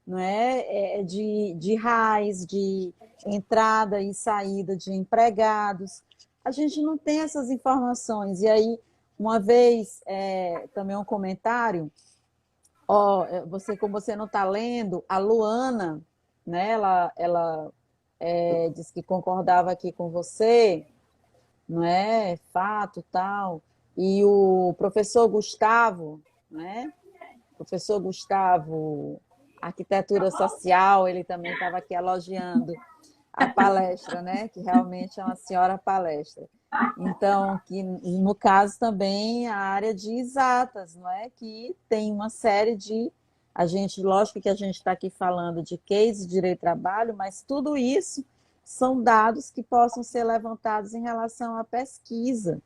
não é? De RAIS, de entrada e saída de empregados. A gente não tem essas informações. E aí, uma vez, também um comentário, como você não está lendo, a Luana, né, ela disse que concordava aqui com você, não é? Fato, tal. E o professor Gustavo, né? Professor Gustavo, arquitetura social, ele também estava aqui elogiando a palestra, né? Que realmente é uma senhora palestra. Então, que no caso também a área de exatas, não é? Que tem uma série de lógico que a gente está aqui falando de case de direito do trabalho, mas tudo isso são dados que possam ser levantados em relação à pesquisa,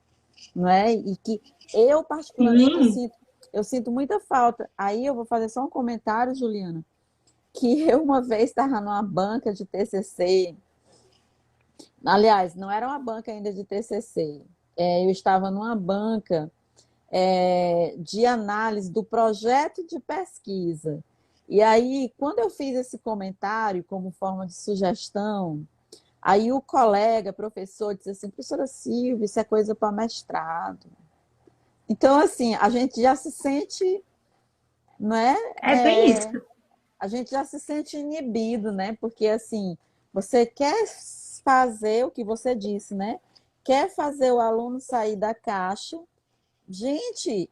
não é? E que eu, particularmente, eu sinto muita falta. Aí eu vou fazer só um comentário, Juliana, que eu uma vez estava numa banca de TCC, aliás, não era uma banca ainda de TCC, eu estava numa banca de análise do projeto de pesquisa. E aí, quando eu fiz esse comentário como forma de sugestão, aí o colega, professor, disse assim, professora Silvia, isso é coisa para mestrado. Então, assim, a gente já se sente, não é? É bem isso. A gente já se sente inibido, né? Porque, assim, você quer fazer o que você disse, né? Quer fazer o aluno sair da caixa. Gente,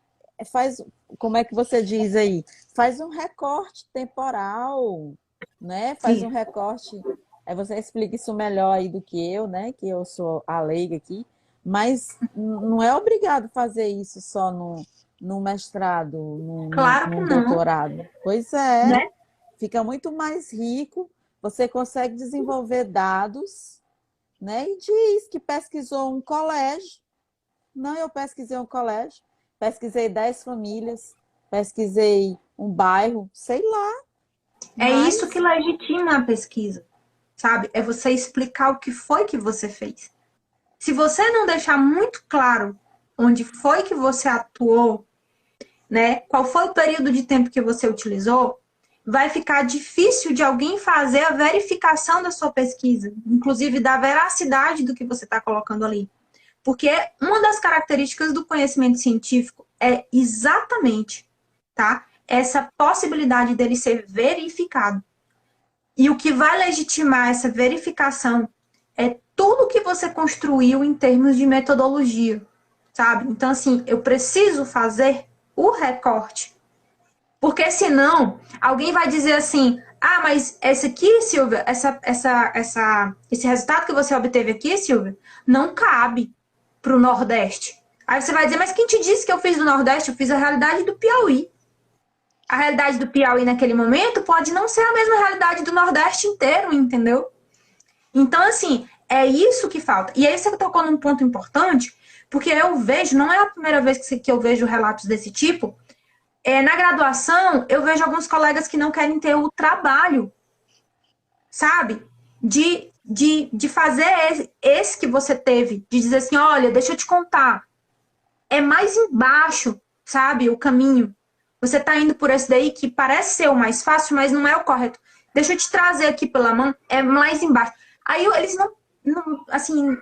como é que você diz aí? Faz um recorte temporal, né? Faz um recorte. Aí você explica isso melhor aí do que eu, né? Que eu sou a leiga aqui. Mas não é obrigado fazer isso só no mestrado, Claro que no não, doutorado. Pois é, né? fica muito mais rico, você consegue desenvolver dados, né? E diz que pesquisou um colégio. Não, eu pesquisei um colégio, pesquisei 10 famílias, pesquisei um bairro, sei lá, É isso mas que legitima a pesquisa, sabe? É você explicar o que foi que você fez. Se você não deixar muito claro onde foi que você atuou, né? Qual foi o período de tempo que você utilizou, vai ficar difícil de alguém fazer a verificação da sua pesquisa, inclusive da veracidade do que você está colocando ali. Porque uma das características do conhecimento científico é exatamente, tá? Essa possibilidade dele ser verificado. E o que vai legitimar essa verificação é tudo que você construiu em termos de metodologia, sabe? Então, assim, eu preciso fazer o recorte. Porque senão, alguém vai dizer assim, ah, mas esse aqui, Silvia, esse resultado que você obteve aqui, Silvia, não cabe para o Nordeste. Aí você vai dizer, mas quem te disse que eu fiz do Nordeste? Eu fiz a realidade do Piauí. A realidade do Piauí naquele momento pode não ser a mesma realidade do Nordeste inteiro, entendeu? Então, assim, é isso que falta. E aí você tocou num ponto importante, porque eu vejo, não é a primeira vez que eu vejo relatos desse tipo, na graduação, eu vejo alguns colegas que não querem ter o trabalho, sabe? De fazer esse que você teve, de dizer assim, olha, deixa eu te contar, é mais embaixo, sabe, o caminho. Você tá indo por esse daí que parece ser o mais fácil, mas não é o correto. Deixa eu te trazer aqui pela mão, é mais embaixo. Aí eles não assim,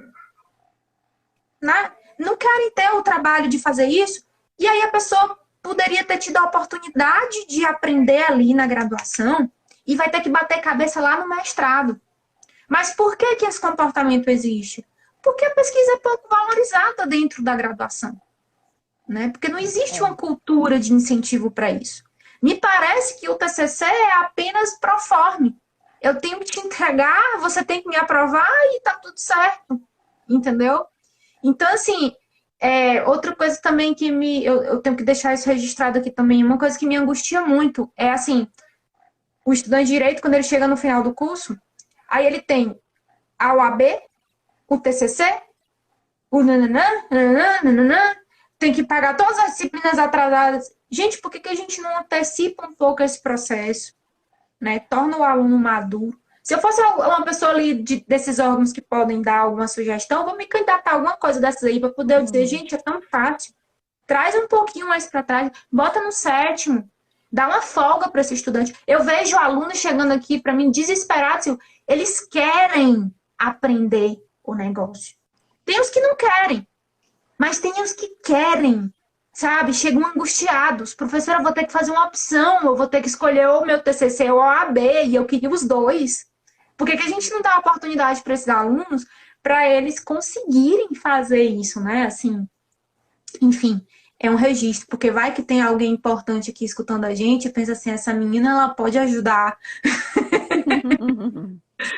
não querem ter o trabalho de fazer isso, e aí a pessoa poderia ter tido a oportunidade de aprender ali na graduação e vai ter que bater cabeça lá no mestrado. Mas por que que esse comportamento existe? Porque a pesquisa é pouco valorizada dentro da graduação, né? Porque não existe uma cultura de incentivo para isso. Me parece que o TCC é apenas pro forma. Eu tenho que te entregar, você tem que me aprovar e tá tudo certo, entendeu? Então, assim, outra coisa também que eu tenho que deixar isso registrado aqui também, uma coisa que me angustia muito é assim, o estudante de direito, quando ele chega no final do curso, aí ele tem a OAB, o TCC, o nananã, nananã, nananã, tem que pagar todas as disciplinas atrasadas. Gente, por que que a gente não antecipa um pouco esse processo, né? Torna o aluno maduro. Se eu fosse uma pessoa ali desses órgãos que podem dar alguma sugestão, vou me candidatar a alguma coisa dessas aí para poder dizer, gente, é tão fácil. Traz um pouquinho mais para trás, bota no sétimo, dá uma folga para esse estudante. Eu vejo alunos chegando aqui para mim desesperados, eles querem aprender o negócio. Tem os que não querem, mas tem os que querem, sabe? Chegam angustiados. Professora, eu vou ter que fazer uma opção, eu vou ter que escolher ou meu TCC ou a OAB, e eu queria os dois. Por que que a gente não dá oportunidade para esses alunos para eles conseguirem fazer isso, né? Assim, enfim, é um registro, porque vai que tem alguém importante aqui escutando a gente e pensa assim, essa menina, ela pode ajudar.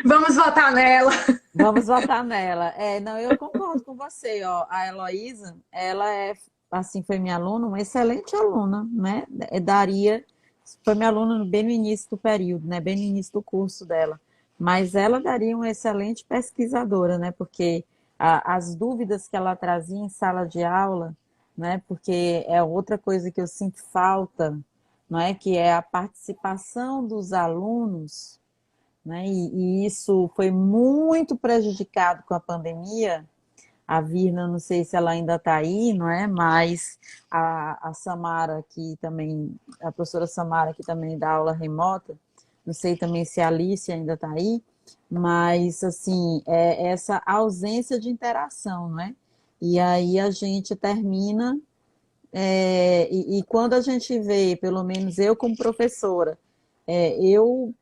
Vamos votar nela. Vamos votar nela. Não, eu concordo com você, ó. A Heloísa, ela assim, foi minha aluna, uma excelente aluna, né? Foi minha aluna bem no início do período, né? Bem no início do curso dela. Mas ela daria uma excelente pesquisadora, né? Porque as dúvidas que ela trazia em sala de aula, né? Porque é outra coisa que eu sinto falta, não é? Que é a participação dos alunos, né? E isso foi muito prejudicado com a pandemia. A Virna, não sei se ela ainda está aí, não é? Mas a Samara, que também, a professora Samara, que também dá aula remota, não sei também se a Alice ainda está aí, mas, assim, essa ausência de interação, não é? E aí a gente termina, e quando a gente vê, pelo menos eu como professora, eu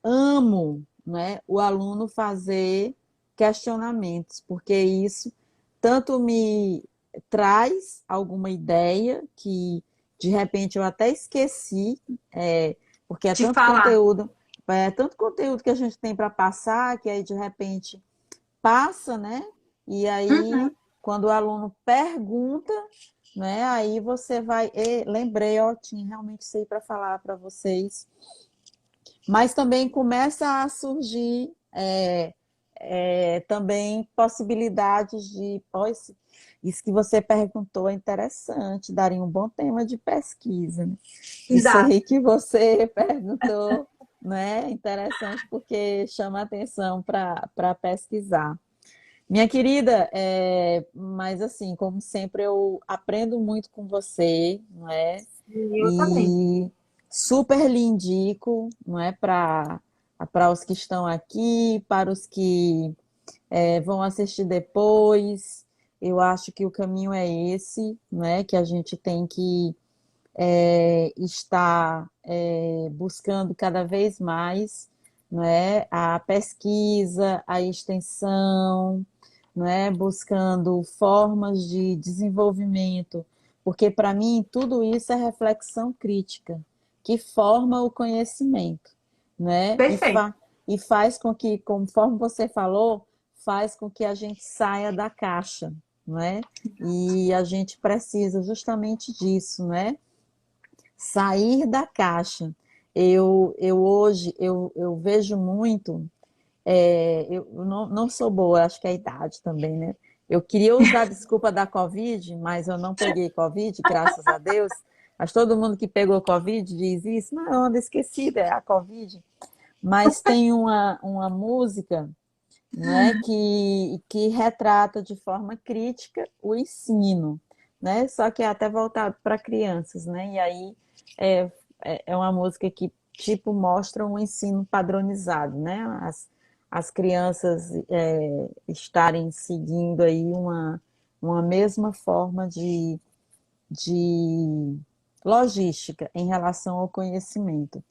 amo, né, o aluno fazer questionamentos, porque isso tanto me traz alguma ideia que de repente eu até esqueci, porque De falar. é tanto conteúdo que a gente tem para passar, que aí de repente passa, né? E aí, Uhum. quando o aluno pergunta, né? Aí você vai, lembrei, ó, tinha realmente isso aí para falar para vocês. Mas também começa a surgir também possibilidades de. Ó, isso que você perguntou é interessante, daria um bom tema de pesquisa, né? Isso Exato. aí que você perguntou, né? Interessante porque chama atenção para pesquisar. Minha querida, mas assim, como sempre, eu aprendo muito com você, não é? Eu também. E super lhe indico, não é? Para os que estão aqui, para os que vão assistir depois. Eu acho que o caminho é esse, né? Que a gente tem que estar buscando cada vez mais, não é? A pesquisa, a extensão, não é? Buscando formas de desenvolvimento, porque para mim tudo isso é reflexão crítica, que forma o conhecimento, né? Perfeito. E faz com que, conforme você falou, faz com que a gente saia da caixa, não é? E a gente precisa justamente disso, né? Sair da caixa. Eu hoje eu vejo muito, eu não sou boa, acho que é a idade também, né? Eu queria usar a desculpa da Covid, mas eu não peguei Covid, graças a Deus. Mas todo mundo que pegou Covid diz isso, não, eu ando esquecida, é a Covid. Mas tem uma música, né, que retrata de forma crítica o ensino, né? Só que é até voltado para crianças, né? E aí é, é uma música que tipo mostra um ensino padronizado, né? As crianças estarem seguindo aí uma mesma forma de logística em relação ao conhecimento.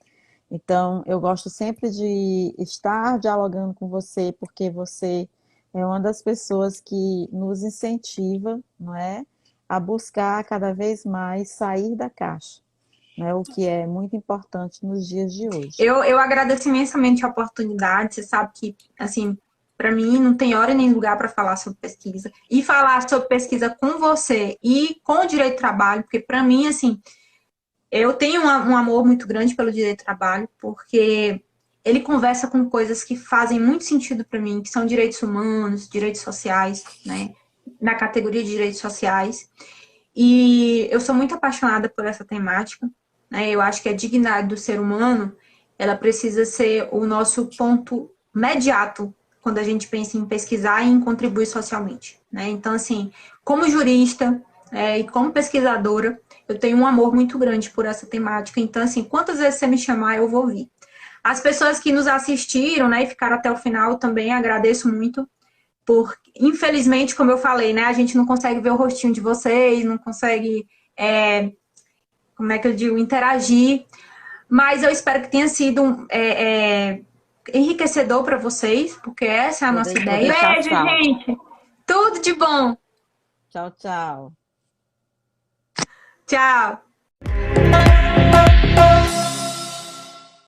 Então, eu gosto sempre de estar dialogando com você, porque você é uma das pessoas que nos incentiva, não é, a buscar cada vez mais sair da caixa, né, o que é muito importante nos dias de hoje. Eu agradeço imensamente a oportunidade. Você sabe que, assim, para mim não tem hora nem lugar para falar sobre pesquisa. E falar sobre pesquisa com você e com o direito do trabalho, porque para mim, assim, eu tenho um amor muito grande pelo direito do trabalho, porque ele conversa com coisas que fazem muito sentido para mim, que são direitos humanos, direitos sociais, né? Na categoria de direitos sociais. E eu sou muito apaixonada por essa temática, né? Eu acho que a dignidade do ser humano, ela precisa ser o nosso ponto imediato quando a gente pensa em pesquisar e em contribuir socialmente, né? Então, assim, como jurista e como pesquisadora, eu tenho um amor muito grande por essa temática. Então, assim, quantas vezes você me chamar, eu vou vir. As pessoas que nos assistiram, né, e ficaram até o final, também agradeço muito por, infelizmente, como eu falei, né, a gente não consegue ver o rostinho de vocês, não consegue, como é que eu digo, interagir, mas eu espero que tenha sido enriquecedor para vocês, porque essa é a nossa Vou ideia. deixar Beijo, salvo. gente! Tudo de bom! Tchau, tchau. Tchau!